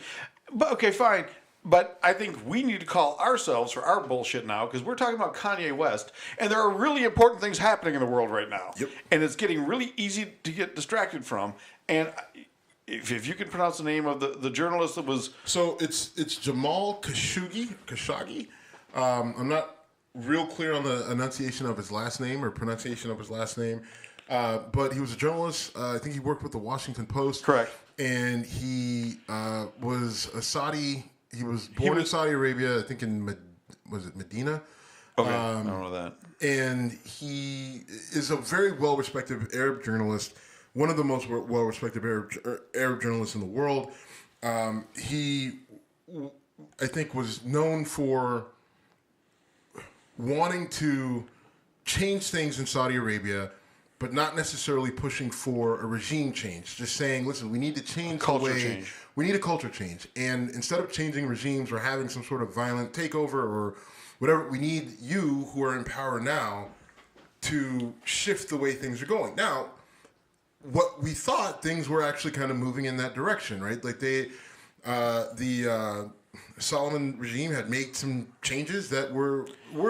B: But okay, fine. But I think we need to call ourselves for our bullshit now, because we're talking about Kanye West, and there are really important things happening in the world right now.
C: Yep.
B: And it's getting really easy to get distracted from. And if you can pronounce the name of the journalist that was...
C: So it's Jamal Khashoggi. I'm not real clear on the enunciation of his last name or pronunciation of his last name. But he was a journalist. I think he worked with the Washington Post.
B: Correct.
C: And he was a Saudi... He was born in Saudi Arabia, I think in, Medina?
B: Okay, I don't know that.
C: And he is a very well-respected Arab journalist, one of the most well-respected Arab journalists in the world. He, I think, was known for wanting to change things in Saudi Arabia, but not necessarily pushing for a regime change. Just saying, listen, we need to change the way... Change. We need a culture change. And instead of changing regimes or having some sort of violent takeover or whatever, we need you who are in power now to shift the way things are going. Now, what we thought, things were actually kind of moving in that direction, right? Like the Solomon regime had made some changes that were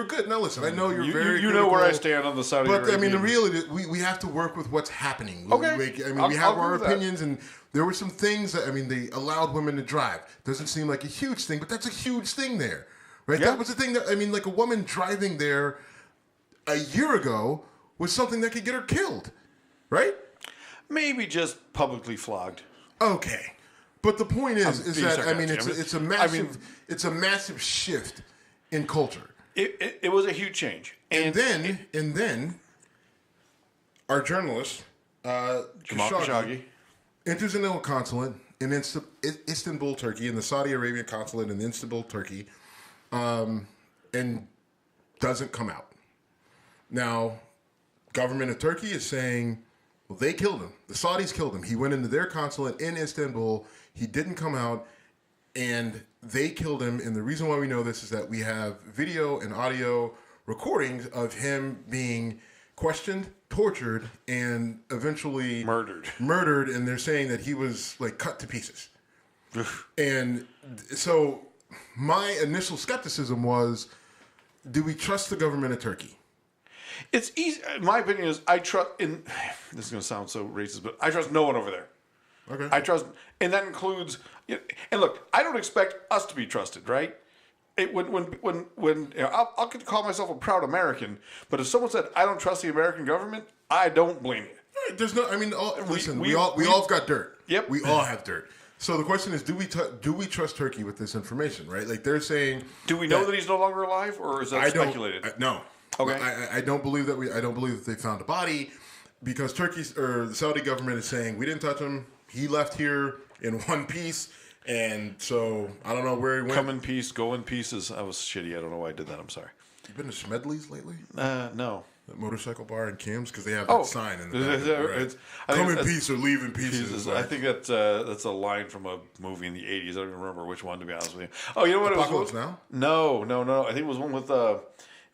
C: good. Now, listen, I know you're very
B: you know where I stand on the Saudi Arabia.
C: But, I mean, really, we have to work with what's happening.
B: Okay.
C: We have our opinions, and there were some things that, they allowed women to drive. Doesn't seem like a huge thing, but that's a huge thing there, right? Yeah. That was the thing that, like a woman driving there a year ago was something that could get her killed, right?
B: Maybe just publicly flogged.
C: Okay. But the point is that it's a massive shift in culture.
B: It was a huge change,
C: and then our journalist
B: Jamal Khashoggi
C: enters into a consulate in Istanbul, Turkey, in the Saudi Arabian consulate in Istanbul, Turkey, and doesn't come out. Now, government of Turkey is saying, well, they killed him. The Saudis killed him. He went into their consulate in Istanbul. He didn't come out, and they killed him. And the reason why we know this is that we have video and audio recordings of him being questioned, tortured, and eventually murdered. And they're saying that he was cut to pieces. And so my initial skepticism was, do we trust the government of Turkey?
B: It's easy. My opinion is this is going to sound so racist, but I trust no one over there.
C: Okay.
B: I trust, and that includes. And look, I don't expect us to be trusted, right? I'll call myself a proud American, but if someone said I don't trust the American government, I don't blame you.
C: Right, there's no. Listen, we all have got dirt.
B: Yep.
C: We all have dirt. So the question is, do we trust Turkey with this information? Right? Like they're saying.
B: Do we know that he's no longer alive, or is that speculated?
C: No.
B: Okay.
C: I don't believe that I don't believe that they found a body, because the Saudi government is saying we didn't touch him. He left here in one piece, And so I don't know where he went.
B: Come in peace, go in pieces. I was shitty. I don't know why I did that. I'm sorry.
C: You been to Smedley's lately?
B: No.
C: That motorcycle bar in Cam's? Because they have that sign in the back. Right. Come in peace or leave in pieces.
B: I think that's a line from a movie in the 80s. I don't even remember which one, to be honest with you. Oh, you know what
C: Apocalypse
B: it was?
C: Now?
B: No. I think it was one with...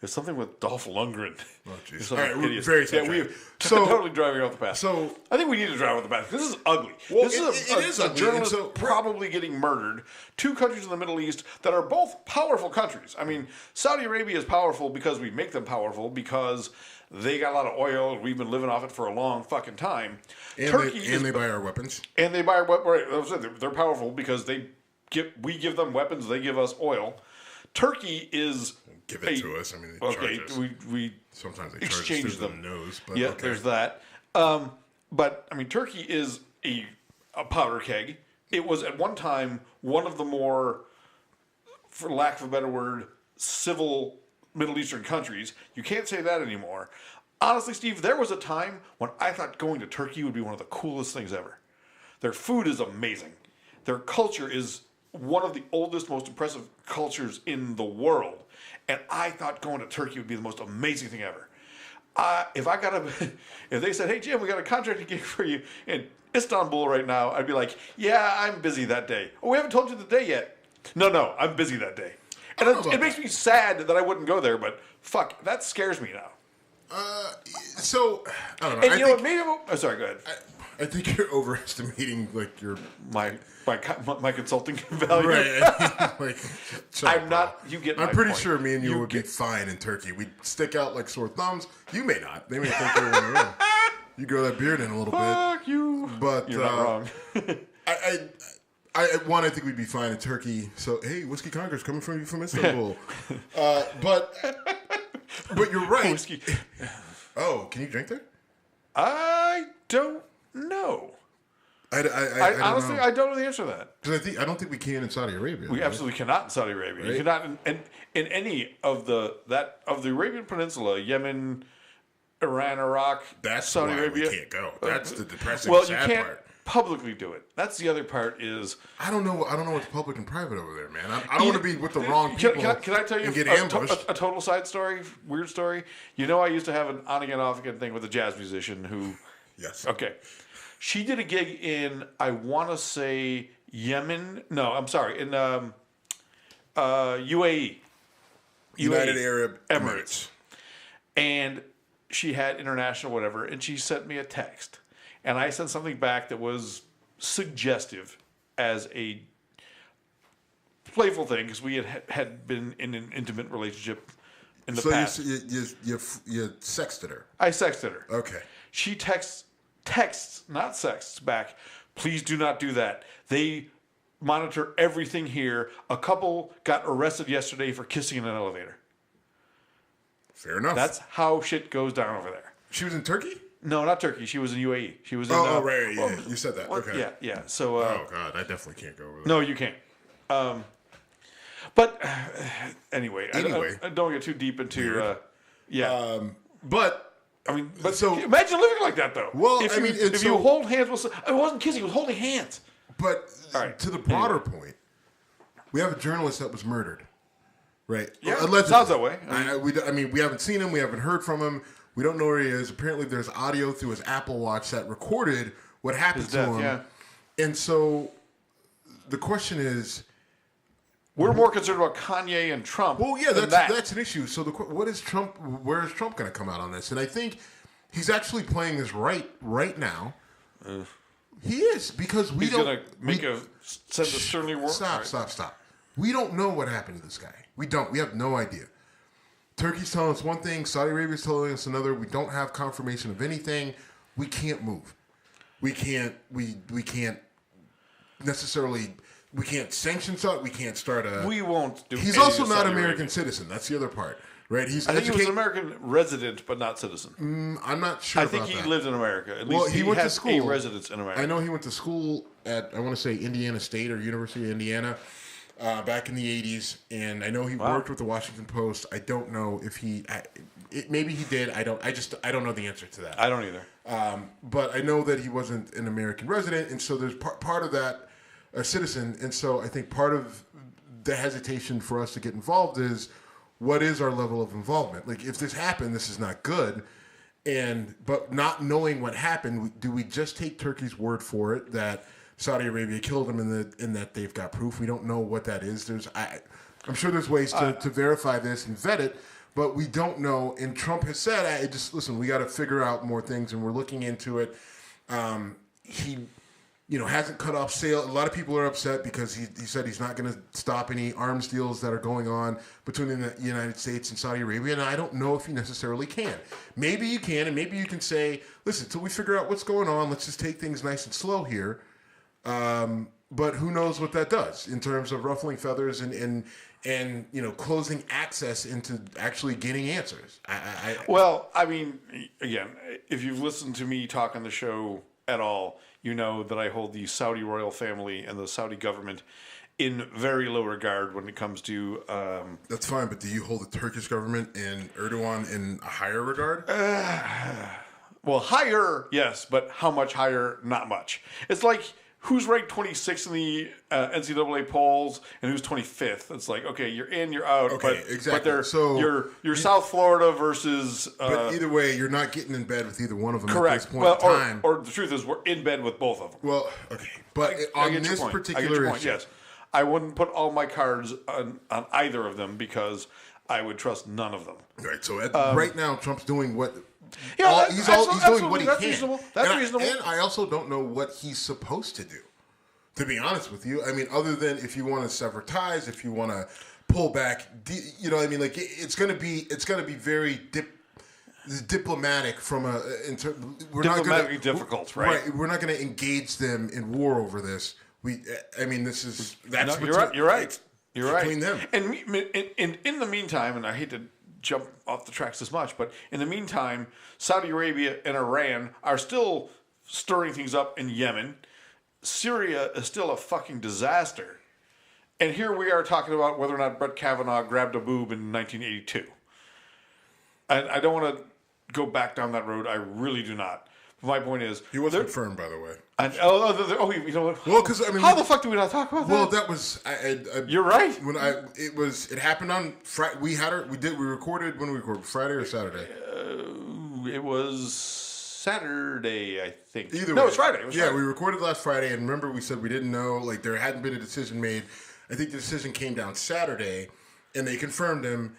B: It's something with Dolph Lundgren.
C: Oh, jeez. All right, we're very
B: we're totally driving off the path.
C: So
B: I think we need to drive off the path. This is ugly.
C: Well,
B: this is a
C: ugly.
B: journalist
C: So,
B: probably getting murdered. Two countries in the Middle East that are both powerful countries. I mean, Saudi Arabia is powerful because we make them powerful because they got a lot of oil and we've been living off it for a long fucking time.
C: And they buy our weapons.
B: And they buy our weapons. Right, they're powerful because we give them weapons. They give us oil. Turkey is...
C: Give it to us. I mean, they charge us.
B: We
C: sometimes they
B: exchange
C: charge us
B: them.
C: the nose, but
B: yeah,
C: okay.
B: There's that. But I mean, Turkey is a powder keg. It was at one time one of the more, for lack of a better word, civil Middle Eastern countries. You can't say that anymore. Honestly, Steve, there was a time when I thought going to Turkey would be one of the coolest things ever. Their food is amazing. Their culture is one of the oldest, most impressive cultures in the world. And I thought going to Turkey would be the most amazing thing ever. If they said, "Hey Jim, we got a contracting gig for you in Istanbul right now," I'd be like, "Yeah, I'm busy that day." "Oh, we haven't told you the day yet." No, I'm busy that day. And it makes me sad that I wouldn't go there, but fuck, that scares me now.
C: So I don't know.
B: And you know what? Maybe. Sorry, go ahead.
C: I think you're overestimating like your
B: my consulting value.
C: Right. Like,
B: I'm not. You get.
C: I'm
B: my
C: pretty
B: point.
C: sure me and you would be fine in Turkey. We'd stick out like sore thumbs. You may not. They may think you're wrong. You grow that beard in a little bit.
B: Fuck you.
C: But
B: you're not wrong.
C: I think we'd be fine in Turkey. So hey, Whiskey Congress coming from you from Istanbul. But you're right.
B: Whiskey.
C: Oh, can you drink there?
B: I don't know.
C: I
B: honestly, I don't know the answer to that.
C: Because I don't think we can in Saudi Arabia.
B: We absolutely cannot in Saudi Arabia.
C: Right?
B: You cannot in any of the Arabian Peninsula, Yemen, Iran, Iraq,
C: that's
B: Saudi
C: why
B: Arabia.
C: We can't go. That's the depressing,
B: well,
C: sad
B: you can't
C: part.
B: Publicly do it. That's the other part. Is
C: I don't know what's public and private over there, man. I don't want to be with the wrong people.
B: Can I tell you
C: and get ambushed?
B: A total side story, weird story? You know, I used to have an on again, off again thing with a jazz musician who.
C: Yes.
B: Okay. She did a gig in, I want to say, Yemen. No, I'm sorry, in UAE.
C: United Arab
B: Emirates. And she had international whatever, and she sent me a text. And I sent something back that was suggestive as a playful thing, because we had been in an intimate relationship in the past.
C: So you sexted her?
B: I sexted her.
C: Okay.
B: She texts, not sexts back, "Please do not do that. They monitor everything here. A couple got arrested yesterday for kissing in an elevator."
C: Fair enough.
B: That's how shit goes down over there.
C: She was in Turkey?
B: No, not Turkey. She was in UAE. She was in.
C: Right. Yeah, you said that.
B: Well,
C: okay.
B: Yeah. So.
C: Oh God, I definitely can't go over there.
B: No, you can't. But anyway, I don't get too deep into.
C: But.
B: I mean, so imagine living like that, though.
C: Well,
B: if you hold hands with, it wasn't kissing; it was holding hands.
C: But to the broader point, we have a journalist that was murdered, right?
B: Yeah,
C: allegedly.
B: Sounds that way.
C: We haven't seen him. We haven't heard from him. We don't know where he is. Apparently, there's audio through his Apple Watch that recorded what happened to him. Yeah. And so, the question is.
B: We're more concerned about Kanye and Trump.
C: Well, yeah, that's an issue. So where is Trump going to come out on this? And I think he's actually playing this right now. He is, because he's going
B: to send the sternly warning.
C: Stop. We don't know what happened to this guy. We don't. We have no idea. Turkey's telling us one thing. Saudi Arabia's telling us another. We don't have confirmation of anything. We can't move. We can't necessarily. We can't sanction something. We can't start a.
B: We won't do.
C: He's also not an American citizen. That's the other part, right? I
B: think he was an American resident, but not citizen.
C: I'm not sure.
B: I think he lived in America. At
C: least
B: he
C: went
B: has
C: to school.
B: A residence in America.
C: I know he went to school at, I want to say, Indiana State or University of Indiana back in the 80s, and I know he worked with the Washington Post. I don't know if maybe he did. I don't know the answer to that.
B: I don't either.
C: But I know that he wasn't an American resident, and so there's part of that. a citizen. And so I think part of the hesitation for us to get involved is, what is our level of involvement? Like, if this happened, this is not good. But not knowing what happened, do we just take Turkey's word for it that Saudi Arabia killed him and that they've got proof? We don't know what that is. I'm sure there's ways to verify this and vet it, but we don't know. And Trump has said, listen, we got to figure out more things, and we're looking into it. He hasn't cut off sale. A lot of people are upset because he said he's not going to stop any arms deals that are going on between the United States and Saudi Arabia, and I don't know if he necessarily can. Maybe you can, and maybe you can say, listen, until we figure out what's going on, let's just take things nice and slow here. But who knows what that does in terms of ruffling feathers and closing access into actually getting answers.
B: Well, I mean, again, if you've listened to me talk on the show at all, you know that I hold the Saudi royal family and the Saudi government in very low regard when it comes to...
C: That's fine, but do you hold the Turkish government and Erdogan in a higher regard?
B: Well, higher, yes, but how much higher? Not much. It's like... who's ranked 26th in the NCAA polls and who's 25th? It's like, okay, you're in, you're out.
C: Okay, exactly.
B: But you're South Florida versus...
C: but either way, you're not getting in bed with either one of them
B: correct.
C: at this point in time.
B: Or the truth is, we're in bed with both of them.
C: Well, okay. But on this particular issue...
B: Yes. I wouldn't put all my cards on either of them because I would trust none of them.
C: Right, so right now, Trump's doing what...
B: Yeah,
C: he's doing what he can.
B: Reasonable. That's reasonable.
C: And I also don't know what he's supposed to do, to be honest with you. I mean, other than if you want to sever ties, if you want to pull back, I mean, like it's going to be very diplomatic from a.
B: Diplomatically difficult, right?
C: Right. We're not going to engage them in war over this.
B: You're right.
C: Between them.
B: And in the meantime, and I hate to jump off the tracks as much, but in the meantime, Saudi Arabia and Iran are still stirring things up in Yemen. Syria is still a fucking disaster. And here we are talking about whether or not Brett Kavanaugh grabbed a boob in 1982. And I don't want to go back down that road. I really do not. My point is...
C: He was confirmed, by the way.
B: You know what?
C: Well, because, I mean...
B: How the fuck do we not talk about that?
C: Well, that was...
B: You're right.
C: It happened on Friday. We recorded, when we recorded, Friday or Saturday?
B: It was Saturday, I think.
C: Either way.
B: No, it's Friday.
C: We recorded last Friday, and remember we said we didn't know, like, there hadn't been a decision made. I think the decision came down Saturday, and they confirmed him.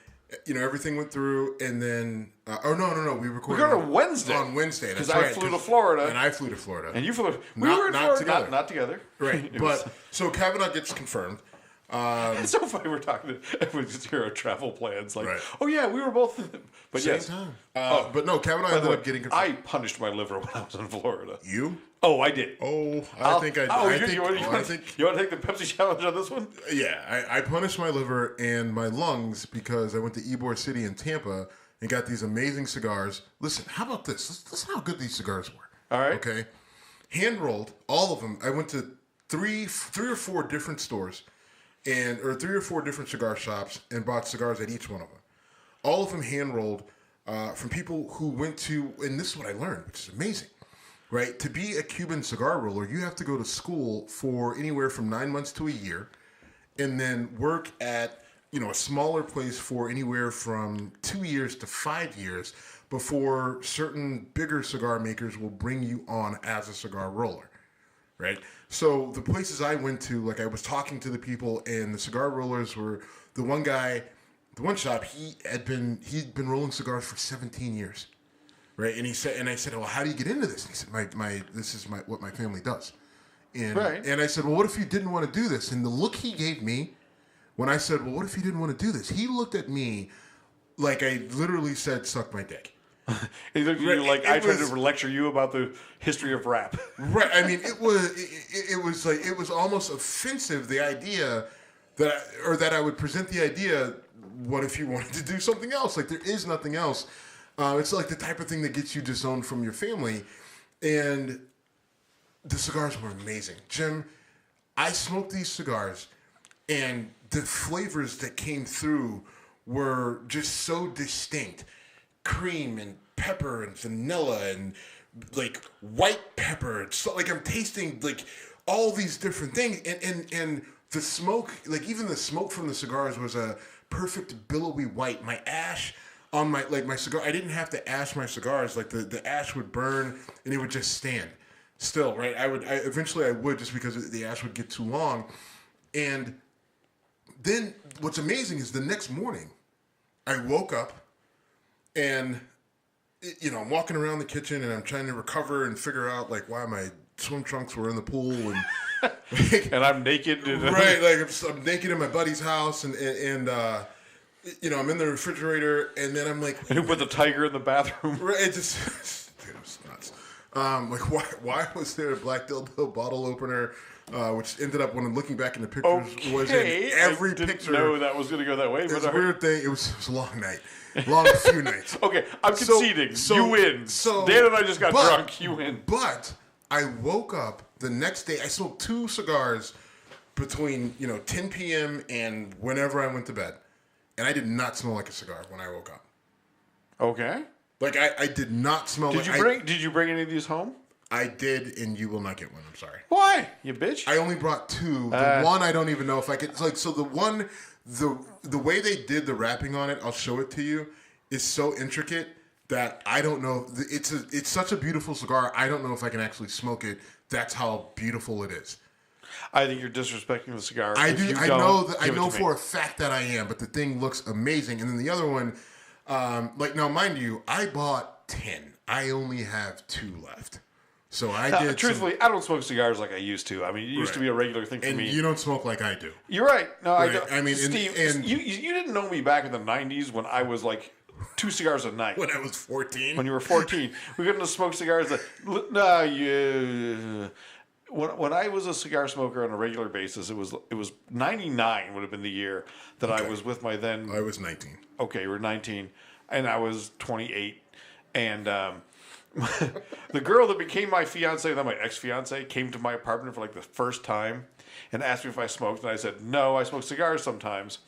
C: Everything went through, and then... no. We recorded
B: on Wednesday.
C: On Wednesday,
B: because I flew to Florida.
C: And I flew to Florida.
B: And you flew... We
C: were
B: in Florida.
C: together.
B: Not together.
C: Right. So Kavanaugh gets confirmed.
B: It's so funny we're talking to... Everyone just hear our travel plans. Like,
C: right.
B: Oh, yeah, we were both... But
C: Same
B: yes.
C: time. But no, Kavanaugh ended up getting confirmed.
B: I punished my liver when I was in Florida.
C: You?
B: Oh, I did.
C: Oh, I think I did.
B: You want to take the Pepsi challenge on this one?
C: Yeah, I punished my liver and my lungs because I went to Ybor City in Tampa and got these amazing cigars. Listen, how about this? Listen how good these cigars were.
B: All right.
C: Okay. Hand rolled, all of them. I went to three or four different stores or 3 or 4 different cigar shops and bought cigars at each one of them. All of them hand rolled from people who went to, and this is what I learned, which is amazing. Right, to be a Cuban cigar roller, you have to go to school for anywhere from 9 months to a year, and then work at a smaller place for anywhere from 2 years to 5 years before certain bigger cigar makers will bring you on as a cigar roller. Right, so the places I went to, like I was talking to the people, and the cigar rollers were the one shop he'd been rolling cigars for 17 years. Right, and I said, well, how do you get into this? And he said, this is what my family does. And I said, well, what if you didn't want to do this? And the look he gave me when I said, well, what if you didn't want to do this? He looked at me like I literally said, suck my dick.
B: He looked at you like I tried to lecture you about the history of rap.
C: Right, I mean, it was almost offensive, the idea that I would present the idea, what if you wanted to do something else? Like, there is nothing else. It's like the type of thing that gets you disowned from your family. And the cigars were amazing. Jim, I smoked these cigars, and the flavors that came through were just so distinct. Cream and pepper and vanilla and like white pepper. So, like I'm tasting like all these different things, and the smoke, like even the smoke from the cigars was a perfect billowy white. My ash on my cigar, I didn't have to ash my cigars. Like the ash would burn and it would just stand still, right? Eventually I would, just because the ash would get too long. And then what's amazing is the next morning I woke up and, I'm walking around the kitchen and I'm trying to recover and figure out like why my swim trunks were in the pool and like,
B: and I'm naked.
C: Right, like I'm naked in my buddy's house and I'm in the refrigerator and then I'm like,
B: and who put the tiger in the bathroom?
C: Right, it was nuts. Like why was there a black dildo bottle opener? Which ended up, when I'm looking back in the pictures, was in every
B: I didn't
C: picture.
B: know that was going to go that way.
C: It's a weird thing. It was a long night. Long few nights.
B: Okay, I'm conceding. You win. Dan and I just got drunk. You win.
C: But I woke up the next day. I smoked 2 cigars between 10 p.m. and whenever I went to bed. And I did not smell like a cigar when I woke up.
B: Okay.
C: Like, I did not smell
B: Did you bring any of these home?
C: I did, and you will not get one. I'm sorry.
B: Why? You bitch.
C: I only brought 2. The one I don't even know if I could. So the one, the way they did the wrapping on it, I'll show it to you, is so intricate that I don't know. It's such a beautiful cigar. I don't know if I can actually smoke it. That's how beautiful it is.
B: I think you're disrespecting the cigar.
C: I do. I know for a fact that I am. But the thing looks amazing. And then the other one, now mind you, I bought 10. I only have 2 left. So I did.
B: Truthfully, I don't smoke cigars like I used to. I mean, it used to be a regular thing for me.
C: And you don't smoke like I do.
B: You're right. No,
C: right.
B: I don't. I mean, Steve, you didn't know me back in the '90s when I was like 2 cigars a night.
C: When I was 14.
B: When you were 14, we couldn't have smoked cigars. When I was a cigar smoker on a regular basis, it was 99 would have been the year that I was with my then.
C: I was 19.
B: Okay, you were 19, and I was 28, and. The girl that became my fiance, then my ex-fiance, came to my apartment for like the first time and asked me if I smoked, and I said no, I smoke cigars sometimes.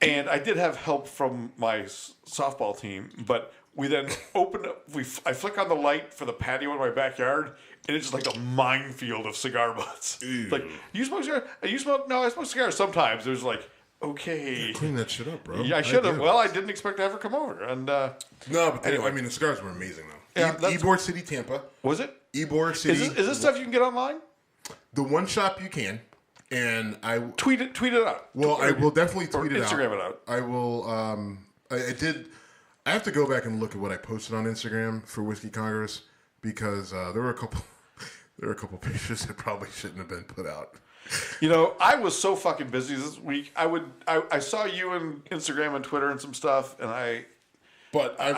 B: And I did have help from my softball team, but we then opened up. I flick on the light for the patio in my backyard, and it's just like a minefield of cigar butts. Like, you smoke cigars? You smoke? No, I smoke cigars sometimes. There's like, okay,
C: yeah, clean that shit up, bro.
B: Yeah, I should have. Well, I didn't expect to have her come over, and
C: no, but anyway. I mean, the cigars were amazing though. Yeah, Ybor City, Tampa.
B: Was it?
C: Ybor City.
B: Is this stuff you can get online?
C: The one shop you can, and I
B: tweet it out.
C: Well, I will definitely tweet it out.
B: Instagram it out.
C: I will. I did. I have to go back and look at what I posted on Instagram for Whiskey Congress because there were a couple pictures that probably shouldn't have been put out.
B: I was so fucking busy this week. I saw you on Instagram and Twitter and some stuff, and I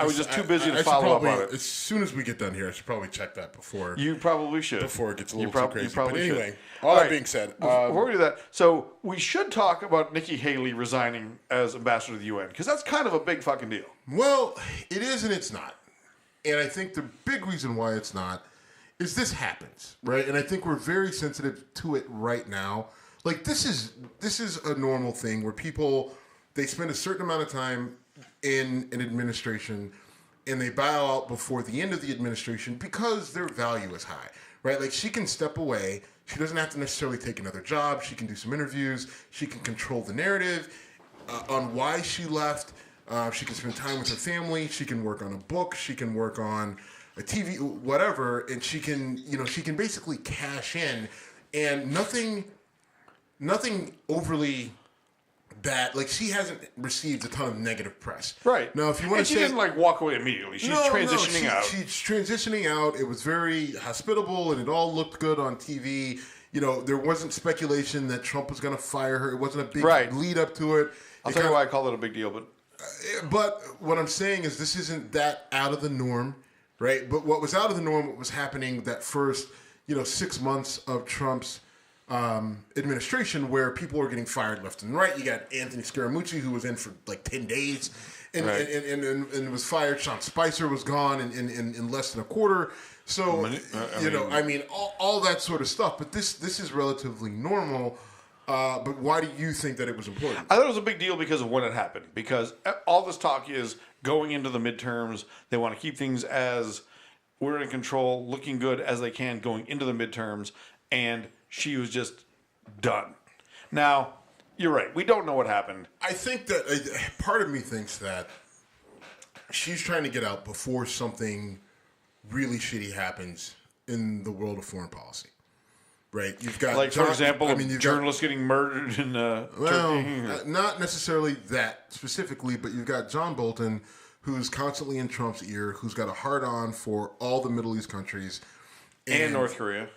B: was just too busy to follow up on it.
C: As soon as we get done here, I should probably check that before.
B: You probably should.
C: Before it gets a little too crazy. But anyway,
B: should.
C: all that being said.
B: Before we do that, so we should talk about Nikki Haley resigning as ambassador to the UN, because that's kind of a big fucking deal.
C: Well, it is and it's not. And I think the big reason why it's not is this happens, right? And I think we're very sensitive to it right now. Like, this is a normal thing where people, they spend a certain amount of time in an administration and they bow out before the end of the administration because their value is high, right? Like, she can step away. She doesn't have to necessarily take another job. She can do some interviews. She can control the narrative on why she left. She can spend time with her family. She can work on a book. She can work on a TV, whatever, and she can basically cash in, and nothing overly bad. Like, she hasn't received a ton of negative press.
B: Right.
C: Now, if you want to
B: say, she didn't walk away immediately. She's transitioning out.
C: She's transitioning out. It was very hospitable, and it all looked good on TV. There wasn't speculation that Trump was going to fire her. It wasn't a big lead up to it.
B: I'll tell you why I call it a big deal,
C: but what I'm saying is this isn't that out of the norm. Right, but what was out of the norm, what was happening that first, 6 months of Trump's administration, where people were getting fired left and right. You got Anthony Scaramucci, who was in for like 10 days, and was fired. Sean Spicer was gone in less than a quarter. So all that sort of stuff. But this is relatively normal. But why do you think that it was important?
B: I thought it was a big deal because of when it happened. Because all this talk is going into the midterms. They want to keep things as were in control, looking good as they can going into the midterms, and she was just done. Now, you're right. We don't know what happened.
C: I think that part of me thinks that she's trying to get out before something really shitty happens in the world of foreign policy. Right? You've got,
B: like, for example, journalists getting murdered in Turkey.
C: Not necessarily that specifically, but you've got John Bolton, who's constantly in Trump's ear, who's got a hard-on for all the Middle East countries.
B: And North Korea.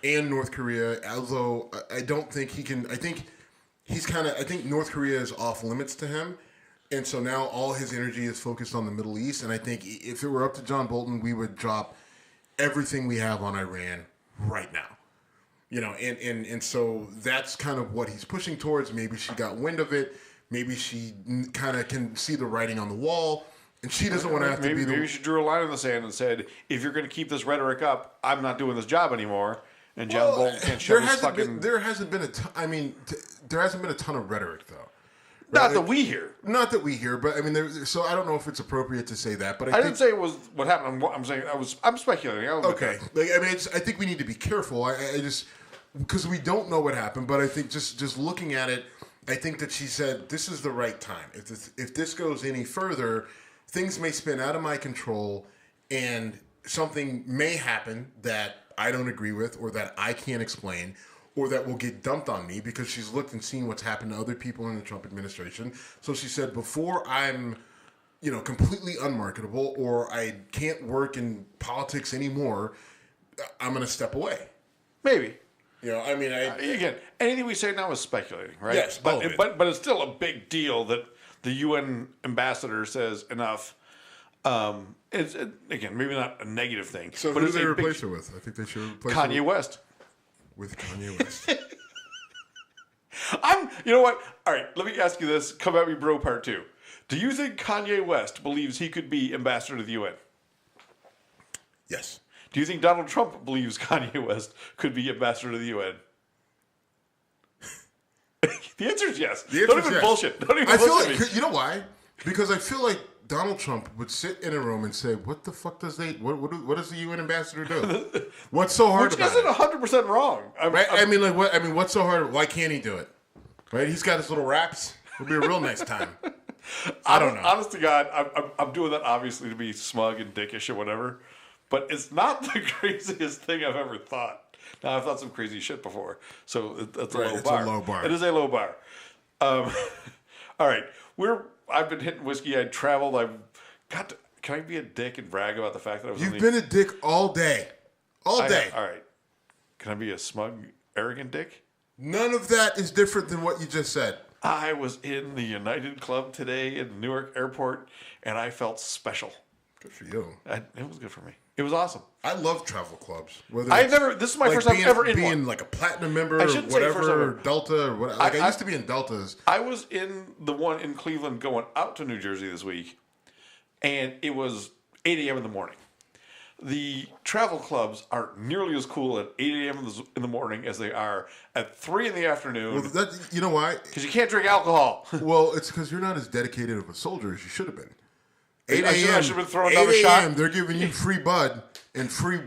C: Although I don't think he can... I think North Korea is off limits to him. And so now all his energy is focused on the Middle East. And I think if it were up to John Bolton, we would drop everything we have on Iran right now. You know, and so that's kind of what he's pushing towards. Maybe she got wind of it. Maybe she kind of can see the writing on the wall. And she doesn't want to have to be the...
B: Maybe she drew a line in the sand and said, if you're going to keep this rhetoric up, I'm not doing this job anymore. And John Bolton can't shove his fucking...
C: There hasn't been a ton of rhetoric, though.
B: Not that we hear.
C: Not that we hear, but I mean, so I don't know if it's appropriate to say that. But
B: I didn't say it was what happened. I'm saying I'm speculating.
C: Okay, I think we need to be careful. I just because we don't know what happened, but I think just looking at it, I think that she said this is the right time. If this goes any further, things may spin out of my control, and something may happen that I don't agree with, or that I can't explain, or that will get dumped on me, because she's looked and seen what's happened to other people in the Trump administration. So she said, before I'm, completely unmarketable, or I can't work in politics anymore, I'm going to step away.
B: Maybe.
C: Again,
B: anything we say now is speculating, right?
C: Yes,
B: but it's still a big deal that the UN ambassador says enough. It's again, maybe not a negative thing.
C: So
B: but
C: who do they replace her with? I think they should replace her
B: Kanye West.
C: With Kanye West.
B: You know what? All right, let me ask you this. Come at me, bro, part 2. Do you think Kanye West believes he could be ambassador to the UN?
C: Yes.
B: Do you think Donald Trump believes Kanye West could be ambassador to the UN? The answer is yes. Don't even bullshit. Don't even bullshit me.
C: You know why? Because I feel like Donald Trump would sit in a room and say, "What the fuck does what does the UN ambassador do? What's so hard about it?"
B: Which isn't 100% wrong.
C: What's so hard? Why can't he do it? Right? He's got his little raps. It'll be a real nice time. I don't know.
B: Honest to God, I'm doing that obviously to be smug and dickish or whatever, but it's not the craziest thing I've ever thought. Now, I've thought some crazy shit before, so that's a low bar.
C: It's a low bar.
B: It is a low bar. All right, I've been hitting whiskey. I traveled. Can I be a dick and brag about the fact that I was?
C: You've been a dick all day. All day.
B: All right. Can I be a smug, arrogant dick?
C: None of that is different than what you just said.
B: I was in the United Club today in Newark Airport, and I felt special.
C: Good for you.
B: It was good for me. It was awesome.
C: I love travel clubs.
B: This is my first time ever in one.
C: Being like a platinum member or whatever, or Delta or whatever. I used to be in Deltas.
B: I was in the one in Cleveland going out to New Jersey this week, and it was 8 a.m. in the morning. The travel clubs aren't nearly as cool at 8 a.m. in the morning as they are at 3 in the afternoon.
C: Well, you know why?
B: Because you can't drink alcohol.
C: Well, it's because you're not as dedicated of a soldier as you should have been. 8 a.m.
B: I should have been throwing down a shot.
C: They're giving you free bud and free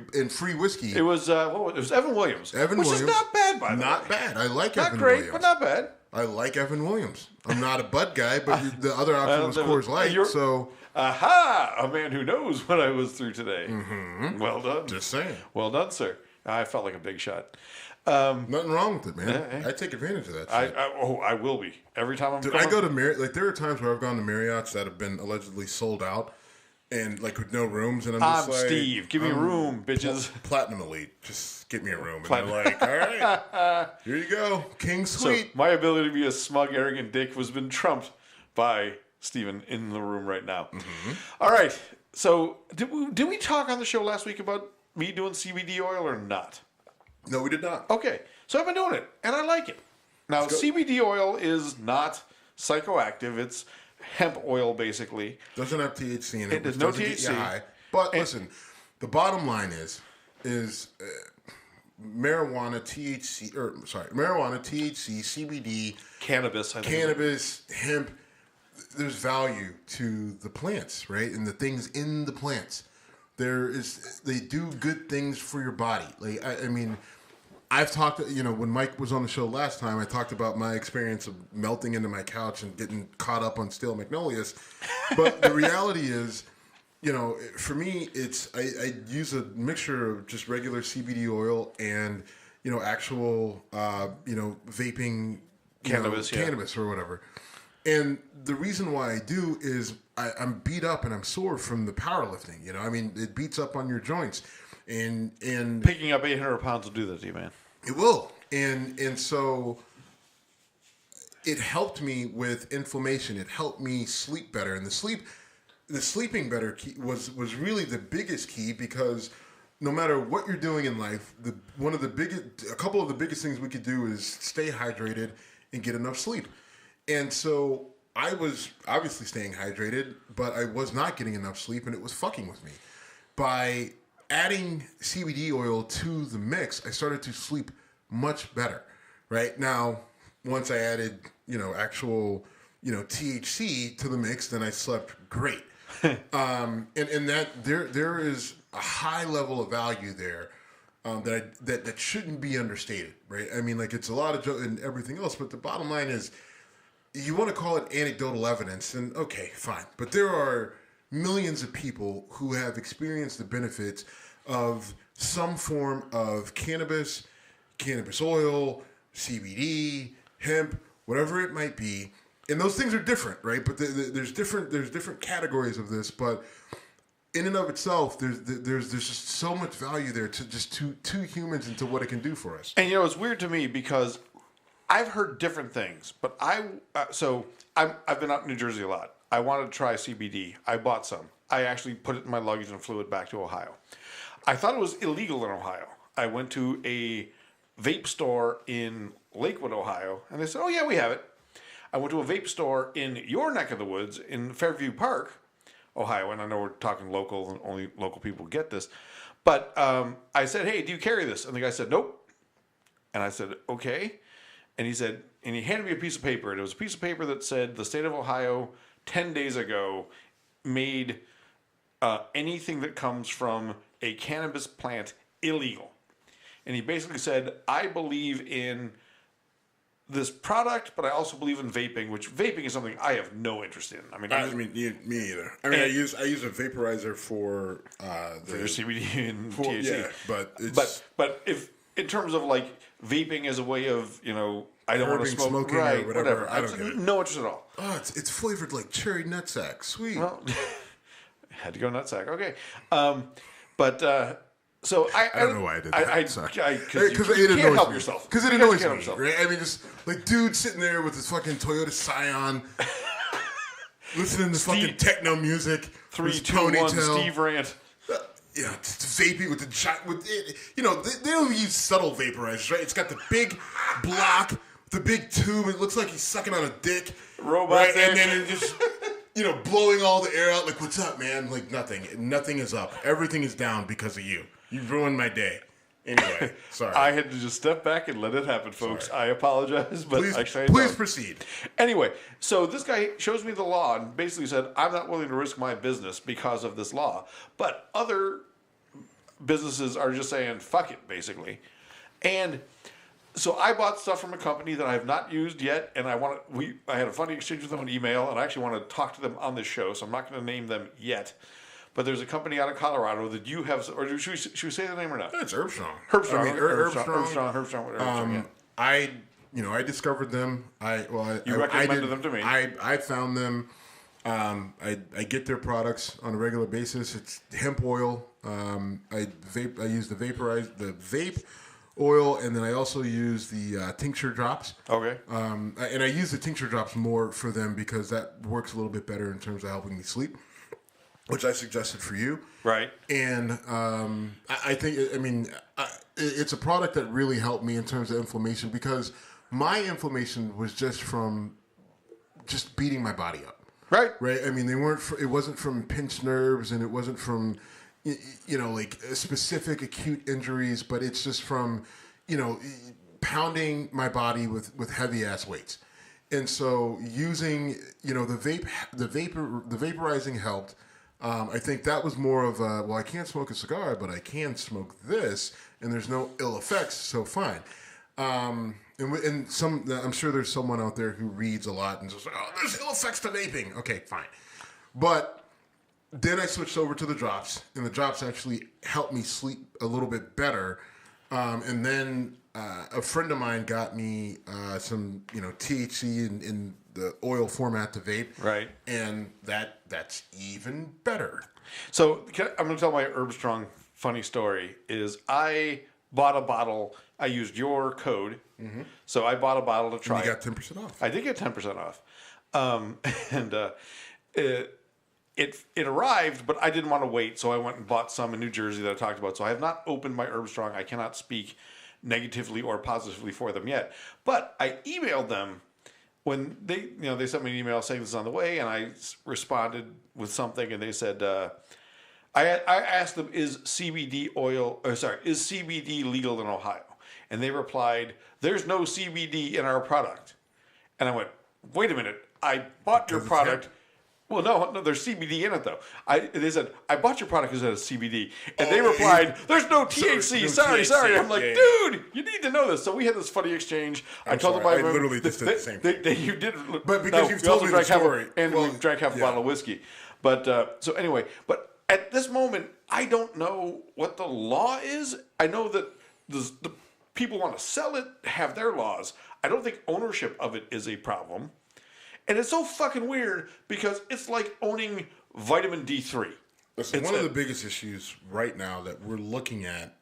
C: whiskey.
B: It was Evan Williams. Which is not bad, by the way.
C: Not bad. I like Evan Williams.
B: Not great, but not bad.
C: I like Evan Williams. I'm not a bud guy, but the other option was Coors Light. So,
B: aha! A man who knows what I was through today.
C: Mm-hmm.
B: Well done.
C: Just saying.
B: Well done, sir. I felt like a big shot.
C: Nothing wrong with it, man. I take advantage of that shit.
B: I will be. Every time I'm
C: I go to Marriott. There are times where I've gone to Marriotts that have been allegedly sold out. And with no rooms, and I'm just
B: Steve. Give me a room, bitches.
C: Platinum Elite, just get me a room. And they're like, all right, here you go, King Suite.
B: So my ability to be a smug, arrogant dick has been trumped by Steven in the room right now. Mm-hmm. All right. So did we talk on the show last week about me doing CBD oil or not?
C: No, we did not.
B: Okay. So I've been doing it, and I like it. Now, CBD oil is not psychoactive. It's hemp oil, basically.
C: Doesn't have THC in it.
B: There's no THC.
C: High. But listen, the bottom line is marijuana, THC, CBD,
B: cannabis,
C: hemp. There's value to the plants, right? And the things in the plants They do good things for your body. Like I mean, I've talked. When Mike was on the show last time, I talked about my experience of melting into my couch and getting caught up on stale magnolias. But the reality is, for me, I use a mixture of just regular CBD oil and actual vaping cannabis or whatever. And the reason why I do is I'm beat up and I'm sore from the powerlifting. It beats up on your joints, and
B: picking up 800 pounds will do that to you, man.
C: It will, and so it helped me with inflammation. It helped me sleep better, and the sleeping better key was really the biggest key, because no matter what you're doing in life, a couple of the biggest things we could do is stay hydrated and get enough sleep. And so I was obviously staying hydrated, but I was not getting enough sleep, and it was fucking with me. By adding CBD oil to the mix, I started to sleep much better. Right now, once I added, actual, THC to the mix, then I slept great. And that there is a high level of value there that shouldn't be understated, right? I mean, like, it's a lot of and everything else, but the bottom line is, you want to call it anecdotal evidence, and okay, fine. But there are millions of people who have experienced the benefits of some form of cannabis oil, CBD, hemp, whatever it might be. And those things are different, right? But there's different categories of this. But in and of itself, there's just so much value there to just two humans and to what it can do for us.
B: And it's weird to me because I've heard different things, but I've been out in New Jersey a lot. I wanted to try CBD. I bought some. I actually put it in my luggage and flew it back to Ohio. I thought it was illegal in Ohio. I went to a vape store in Lakewood, Ohio, and they said, "Oh yeah, we have it." I went to a vape store in your neck of the woods in Fairview Park, Ohio, and I know we're talking local and only local people get this, but I said, "Hey, do you carry this?" And the guy said, "Nope." And I said, "Okay." And he said, and he handed me a piece of paper, and it was a piece of paper that said the state of Ohio 10 days ago made anything that comes from a cannabis plant illegal. And he basically said, "I believe in this product, but I also believe in vaping," which vaping is something I have no interest in.
C: Me either. I use a vaporizer for
B: your CBD and THC.
C: Yeah, but it's
B: but if in terms of like vaping as a way of I don't want to smoke,
C: smoking,
B: right?
C: Or whatever. I don't
B: get
C: get it.
B: No interest at all.
C: Oh, it's flavored like cherry nutsack. Sweet.
B: Well, had to go nutsack. Okay, so I
C: don't know why I did that. Sorry.
B: Because you can't help yourself.
C: Because it annoys me, right? I mean, just like dude sitting there with his fucking Toyota Scion, listening to fucking techno music.
B: 3, 2, 1, Steve Rant.
C: It's vaping with the giant. They don't use subtle vaporizers, right? It's got the big block, the big tube. It looks like he's sucking on a dick.
B: Robot
C: right?
B: dick.
C: And then it just, blowing all the air out. Like, what's up, man? Like, nothing. Nothing is up. Everything is down because of you. You ruined my day. Anyway, sorry.
B: I had to just step back and let it happen, folks. Sorry. I apologize, but
C: please proceed.
B: Anyway, so this guy shows me the law and basically said, "I'm not willing to risk my business because of this law." But other businesses are just saying, "Fuck it," basically. And so I bought stuff from a company that I have not used yet, and I had a funny exchange with them on email, and I actually want to talk to them on this show, so I'm not going to name them yet. But there's a company out of Colorado that you have, or should we say the name or not?
C: It's Herbstrong.
B: Herbstrong.
C: I mean,
B: Herbstrong, whatever.
C: I discovered them.
B: You recommended them to me.
C: I found them. I get their products on a regular basis. It's hemp oil. I use the vape oil, and then I also use the tincture drops.
B: Okay.
C: And I use the tincture drops more for them because that works a little bit better in terms of helping me sleep, which I suggested for you.
B: Right.
C: And I think, it's a product that really helped me in terms of inflammation, because my inflammation was just from just beating my body up.
B: Right.
C: Right. I mean, it wasn't from pinched nerves, and it wasn't from, like specific acute injuries, but it's just from, pounding my body with heavy ass weights. And so using, the vaporizing helped. I think that was more of a, well, I can't smoke a cigar, but I can smoke this, and there's no ill effects, so fine. And some, I'm sure there's someone out there who reads a lot and says, oh, there's ill effects to vaping. Okay, fine. But then I switched over to the drops, and the drops actually helped me sleep a little bit better. And then a friend of mine got me some, THC in the oil format to vape.
B: Right.
C: And that's even better.
B: So I'm going to tell my Herb Strong funny story. Is I bought a bottle. I used your code. Mm-hmm. So I bought a bottle to try.
C: And you got 10% off.
B: I did get 10% off. And it arrived, but I didn't want to wait. So I went and bought some in New Jersey that I talked about. So I have not opened my Herb Strong. I cannot speak negatively or positively for them yet. But I emailed them when they sent me an email saying this is on the way, and I responded with something, and they said, I asked them, is CBD legal in Ohio? And they replied, there's no CBD in our product. And I went, wait a minute, I bought your product. Well, no, there's CBD in it, though. They said, I bought your product because it has CBD. And they replied, there's no THC. Sorry. I'm like, dude, you need to know this. So we had this funny exchange. I told them I
C: literally just did the same thing.
B: You did.
C: But because you've told me the story.
B: We drank half a bottle of whiskey. But so anyway, but at this moment, I don't know what the law is. I know that the people want to sell it, have their laws. I don't think ownership of it is a problem. And it's so fucking weird because it's like owning vitamin D3.
C: Listen, one of the biggest issues right now that we're looking at,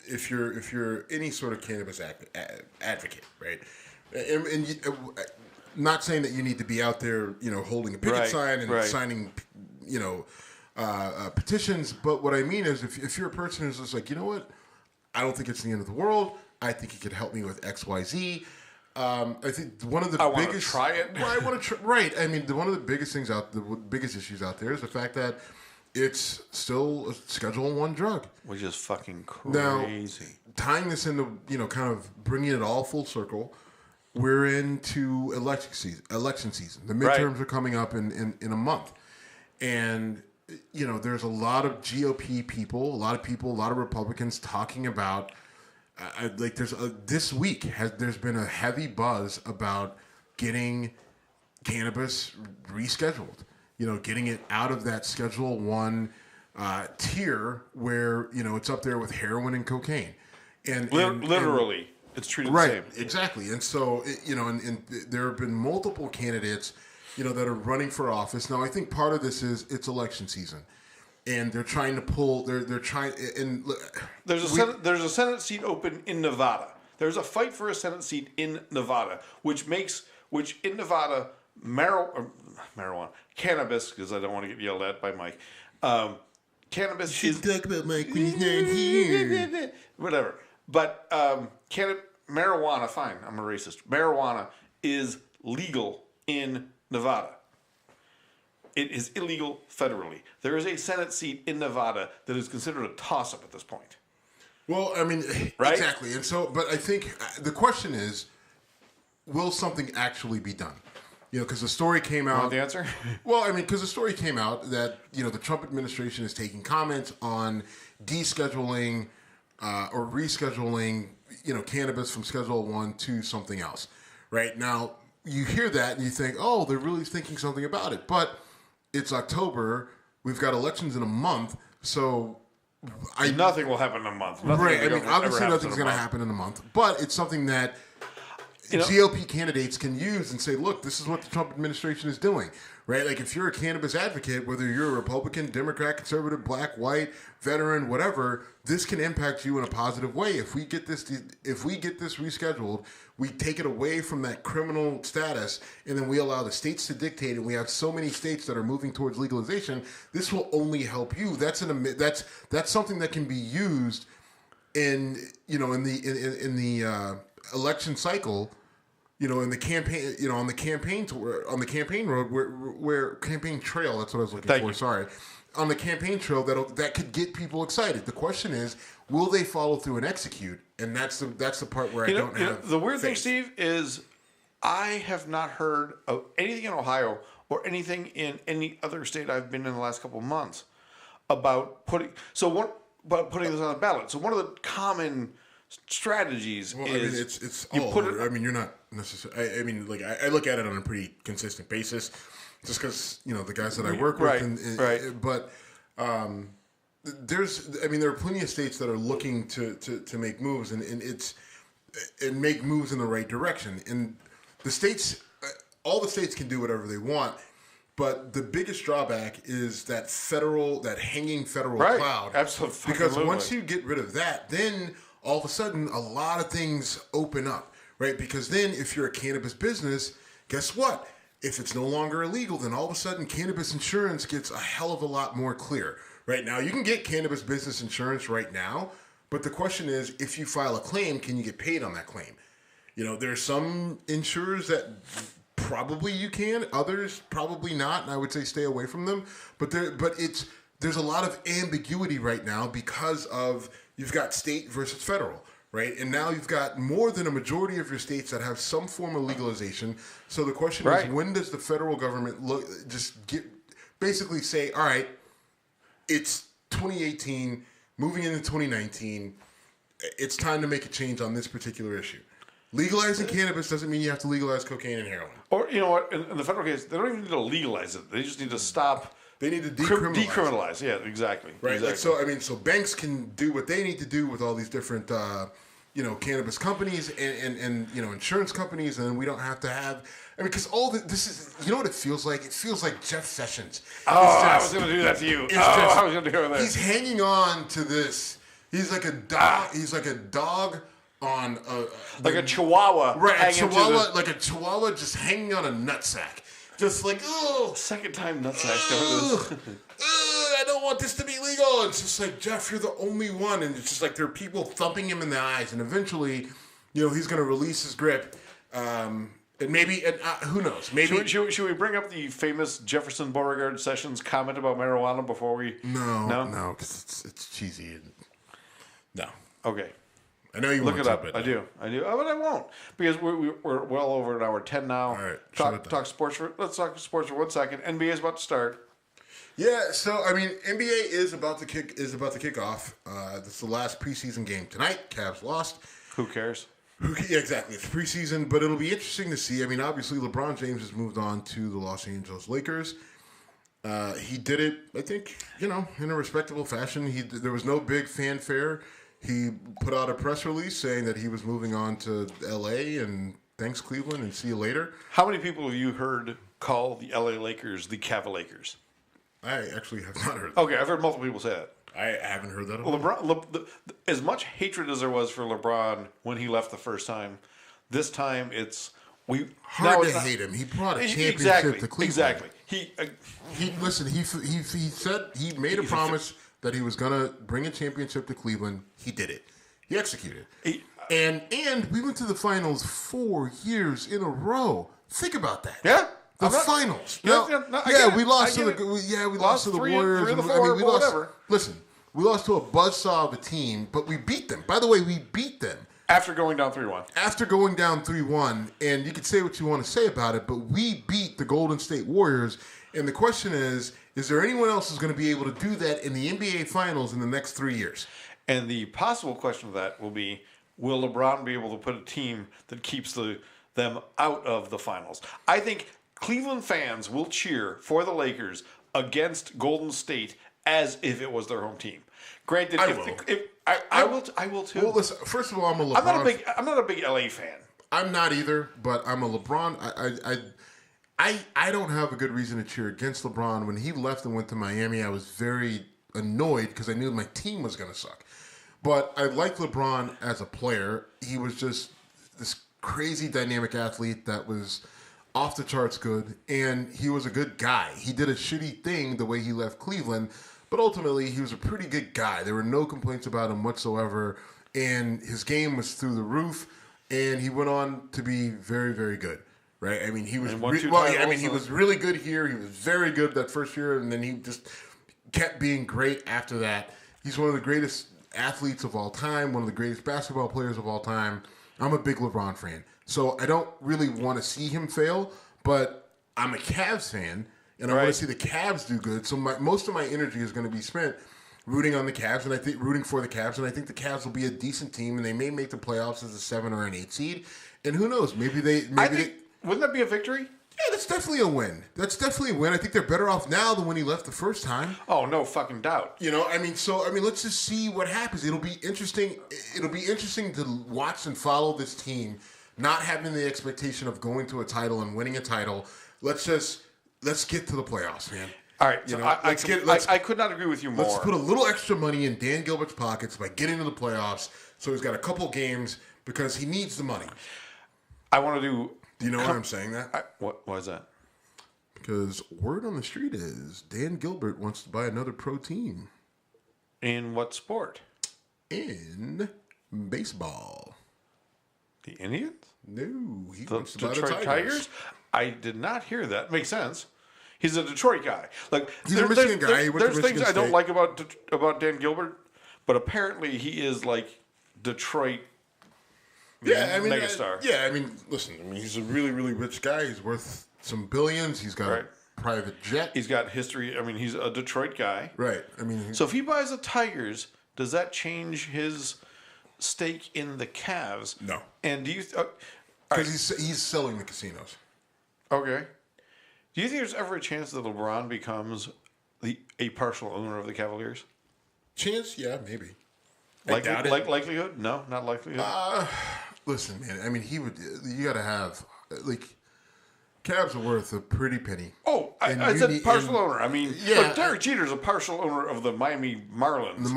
C: if you're any sort of cannabis advocate, right? And not saying that you need to be out there, holding a picket sign and signing, petitions. But what I mean is, if you're a person who's just like, you know what, I don't think it's the end of the world. I think it could help me with X, Y, Z. I think one of the biggest. I want to try it. Well, I want to try. Right. I mean, one of the biggest issues out there is the fact that it's still a Schedule I drug,
B: which is fucking crazy.
C: Now, tying this into kind of bringing it all full circle, we're into election season. The midterms are coming up in a month, and there's a lot of GOP people, a lot of Republicans talking about. This week there's been a heavy buzz about getting cannabis rescheduled. Getting it out of that Schedule I tier where it's up there with heroin and cocaine, and
B: literally it's treated the same.
C: Exactly. And so and there have been multiple candidates that are running for office. Now I think part of this is it's election season. And they're trying to pull. They're trying. And
B: there's a Senate seat open in Nevada. There's a fight for a Senate seat in Nevada, which in Nevada marijuana, cannabis, because I don't want to get yelled at by Mike. Cannabis is
C: talk about Mike when he's not here.
B: Whatever. But marijuana, fine. I'm a racist. Marijuana is legal in Nevada. It is illegal federally. There is a Senate seat in Nevada that is considered a toss-up at this point.
C: Well, I mean,
B: right?
C: Exactly. And so, but I think the question is, will something actually be done? Because the story came out.
B: You want the answer?
C: Well, I mean, because the story came out that, the Trump administration is taking comments on descheduling or rescheduling, cannabis from Schedule I to something else. Right? Now, you hear that and you think, oh, they're really thinking something about it. But it's October. We've got elections in a month, so
B: nothing will happen in a month.
C: Right. I mean, obviously nothing's going to happen in a month, but it's something that GOP candidates can use and say, look, this is what the Trump administration is doing, right? Like if you're a cannabis advocate, whether you're a Republican, Democrat, conservative, black, white, veteran, whatever, this can impact you in a positive way. If we get this rescheduled, we take it away from that criminal status, and then we allow the states to dictate, and we have so many states that are moving towards legalization. This will only help you. That's something that can be used in the election cycle, in the campaign, on the campaign road, where campaign trail. That's what I was looking for. Sorry, on the campaign trail that could get people excited. The question is, will they follow through and execute? And that's the part where I don't have
B: the weird
C: faith.
B: thing, Steve, is I have not heard of anything in Ohio or anything in any other state I've been in the last couple of months about putting this on the ballot. So one of the common strategies is
C: it's all over. I mean, you're not necessarily. I mean, like I look at it on a pretty consistent basis, just because the guys that I work with,
B: right.
C: But there are plenty of states that are looking to make moves, and make moves in the right direction. And the states, all the states can do whatever they want. But the biggest drawback is that hanging federal cloud.
B: Absolutely.
C: Because once you get rid of that, then all of a sudden a lot of things open up, right? Because then if you're a cannabis business, guess what? If it's no longer illegal, then all of a sudden cannabis insurance gets a hell of a lot more clear. Right now, you can get cannabis business insurance right now, but the question is, if you file a claim, can you get paid on that claim? There's some insurers that probably you can, others probably not, and I would say stay away from them. But there's a lot of ambiguity right now because of you've got state versus federal, right? And now you've got more than a majority of your states that have some form of legalization. So the question is, when does the federal government basically say, all right, it's 2018, moving into 2019, it's time to make a change on this particular issue. Legalizing cannabis doesn't mean you have to legalize cocaine and heroin.
B: Or, you know what, in the federal case, they don't even need to legalize it. They just need to stop.
C: They need to decriminalize.
B: Yeah, exactly.
C: Right.
B: Exactly.
C: So banks can do what they need to do with all these different, cannabis companies and insurance companies, and we don't have to have. Because all this is, what it feels like? It fees like Jeff Sessions.
B: I was going to do that to you. I was going to do that.
C: He's hanging on to this. He's like a dog. He's like a dog on
B: a chihuahua.
C: Right, like a chihuahua just hanging on a nutsack. Just like,
B: second time nutsack.
C: I don't want this to be legal. It's just like, Jeff, you're the only one. And it's just like there are people thumping him in the eyes. And eventually, he's going to release his grip. And maybe, who knows? Maybe
B: should we bring up the famous Jefferson Beauregard Sessions comment about marijuana before we?
C: No, because it's cheesy. No.
B: Okay.
C: I know you
B: look
C: want
B: it up.
C: But
B: I do, but I won't because we're well over an hour 10 now.
C: All right.
B: Talk sports let's talk sports for 1 second. NBA is about to start.
C: Yeah. So NBA is about to kick off. This is the last preseason game tonight. Cavs lost.
B: Who cares?
C: Yeah, exactly. It's preseason, but it'll be interesting to see. Obviously, LeBron James has moved on to the Los Angeles Lakers. He did it, I think, in a respectable fashion. There was no big fanfare. He put out a press release saying that he was moving on to L.A. and thanks, Cleveland, and see you later.
B: How many people have you heard call the L.A. Lakers the Cavalakers?
C: I actually have not heard that.
B: Okay, I've heard multiple people say that.
C: I haven't heard that at all.
B: LeBron, as much hatred as there was for LeBron when he left the first time, this time it's
C: hard to hate him. He brought a championship to Cleveland.
B: Exactly.
C: He said he made a promise that he was gonna bring a championship to Cleveland. He did it. He executed. And we went to the finals 4 years in a row. Think about that.
B: Yeah.
C: The finals.
B: We lost
C: to the Warriors.
B: 3 of the 4,
C: we lost.
B: Whatever.
C: Listen, we lost to a buzzsaw of a team, but we beat them. By the way, we beat them.
B: After going down 3-1.
C: After going down 3-1, and you can say what you want to say about it, but we beat the Golden State Warriors. And the question is there anyone else who's going to be able to do that in the NBA Finals in the next 3 years?
B: And the possible question of that will be, will LeBron be able to put a team that keeps them out of the Finals? I think Cleveland fans will cheer for the Lakers against Golden State as if it was their home team. Granted, I will too.
C: Well, listen. First of all, I'm a LeBron.
B: I'm not a big LA fan.
C: I'm not either, but I'm a LeBron. I don't have a good reason to cheer against LeBron. When he left and went to Miami, I was very annoyed because I knew my team was going to suck. But I like LeBron as a player. He was just this crazy dynamic athlete that was off the charts good, and he was a good guy. He did a shitty thing the way he left Cleveland, but ultimately he was a pretty good guy. There were no complaints about him whatsoever, and his game was through the roof, and he went on to be very, very good. Right? He was he was really good here. He was very good that first year, and then he just kept being great after that. He's one of the greatest athletes of all time, one of the greatest basketball players of all time. I'm a big LeBron fan. So I don't really want to see him fail, but I'm a Cavs fan, and I want to see the Cavs do good. So most of my energy is going to be spent rooting on the Cavs, and I think rooting for the Cavs, and I think the Cavs will be a decent team, and they may make the playoffs as a 7 or an 8 seed. And who knows? Maybe
B: wouldn't that be a victory?
C: Yeah, that's definitely a win. That's definitely a win. I think they're better off now than when he left the first time.
B: Oh, no fucking doubt.
C: You know, let's just see what happens. It'll be interesting. It'll be interesting to watch and follow this team, not having the expectation of going to a title and winning a title. Let's get to the playoffs, man.
B: All right, so I could not agree with you more.
C: Let's put a little extra money in Dan Gilbert's pockets by getting to the playoffs, so he's got a couple games because he needs the money.
B: I want to do.
C: Do you know why I'm saying that?
B: Why is that?
C: Because word on the street is Dan Gilbert wants to buy another pro team.
B: In what sport?
C: In baseball.
B: The Indians?
C: No, he wants to buy the
B: Detroit Tigers. I did not hear that. Makes sense. He's a Detroit guy. Like
C: he's a Michigan guy.
B: There's things I don't like about Dan Gilbert, but apparently he is like Detroit. Megastar.
C: Listen. He's a really, really rich guy. He's worth some billions. He's got a private jet.
B: He's got history. I mean, he's a Detroit guy.
C: Right. I mean,
B: so if he buys the Tigers, does that change his stake in the Cavs?
C: No.
B: And do you?
C: Because he's selling the casinos.
B: Okay. Do you think there's ever a chance that LeBron becomes a partial owner of the Cavaliers?
C: Chance? Yeah, maybe.
B: Likelihood? No, not likelihood.
C: Listen, man. I mean, he would. You got to have Cavs are worth a pretty penny.
B: Oh, I said partial owner. I mean, look, Derek Jeter's a partial owner of the Miami Marlins.
C: The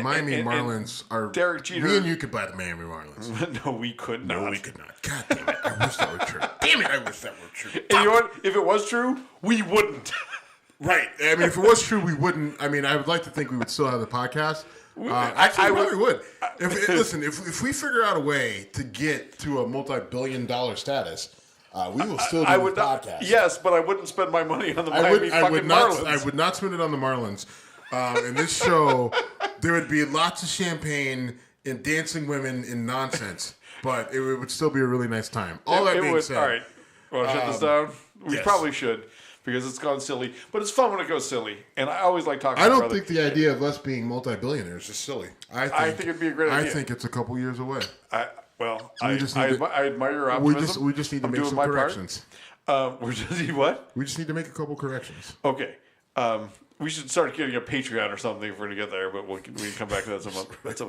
C: Miami Marlins are.
B: Derek Jeter.
C: Me and you could buy the Miami Marlins.
B: No, we could not.
C: No, we could not. God damn it! I wish that were true. Damn it! I wish that were true.
B: And you know what? If it was true, we wouldn't.
C: Right. I mean, if it was true, we wouldn't. I mean, I would like to think we would still have the podcast. I probably would. If we figure out a way to get to a multi-billion-dollar status, we will still do the podcast.
B: Yes, but I wouldn't spend my money on the Miami Marlins.
C: I would not spend it on the Marlins. In this show, there would be lots of champagne and dancing women and nonsense, but it would still be a really nice time. All that being said.
B: All right. Want to shut this down? We probably should. Because it's gone silly. But it's fun when it goes silly. And I always like talking about it. I don't
C: think the idea of us being multi-billionaires is silly.
B: I think it'd be a great idea.
C: I think it's a couple years away.
B: I admire your optimism.
C: We just need to make some corrections.
B: We just need what?
C: We just need to make a couple corrections.
B: Okay. We should start getting a Patreon or something for to get there, but we can come back to that some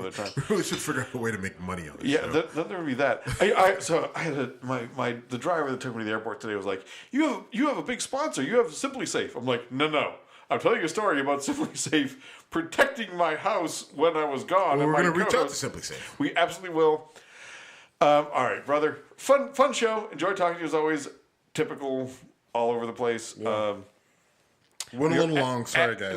B: other time.
C: We really should figure out a way to make money on this.
B: Yeah, there would be that. So I had the driver that took me to the airport today was like, you have a big sponsor. You have Simply Safe. I'm like, no. I'm telling you a story about Simply Safe protecting my house when I was gone.
C: Well, we're going to reach out to Simply Safe.
B: We absolutely will. All right, brother. Fun show. Enjoy talking to you as always. Typical, all over the place. Yeah.
C: Went a little long. Sorry, guys.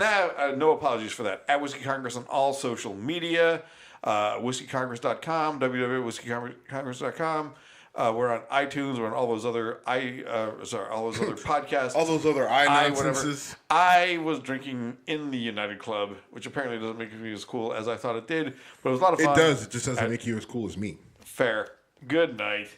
B: No apologies for that. At Whiskey Congress on all social media. WhiskeyCongress.com. www.whiskeycongress.com. We're on iTunes. We're on all those other podcasts.
C: All those other nonsenses.
B: I was drinking in the United Club, which apparently doesn't make me as cool as I thought it did, but it was a lot of fun.
C: It does. It just doesn't make you as cool as me.
B: Fair. Good night.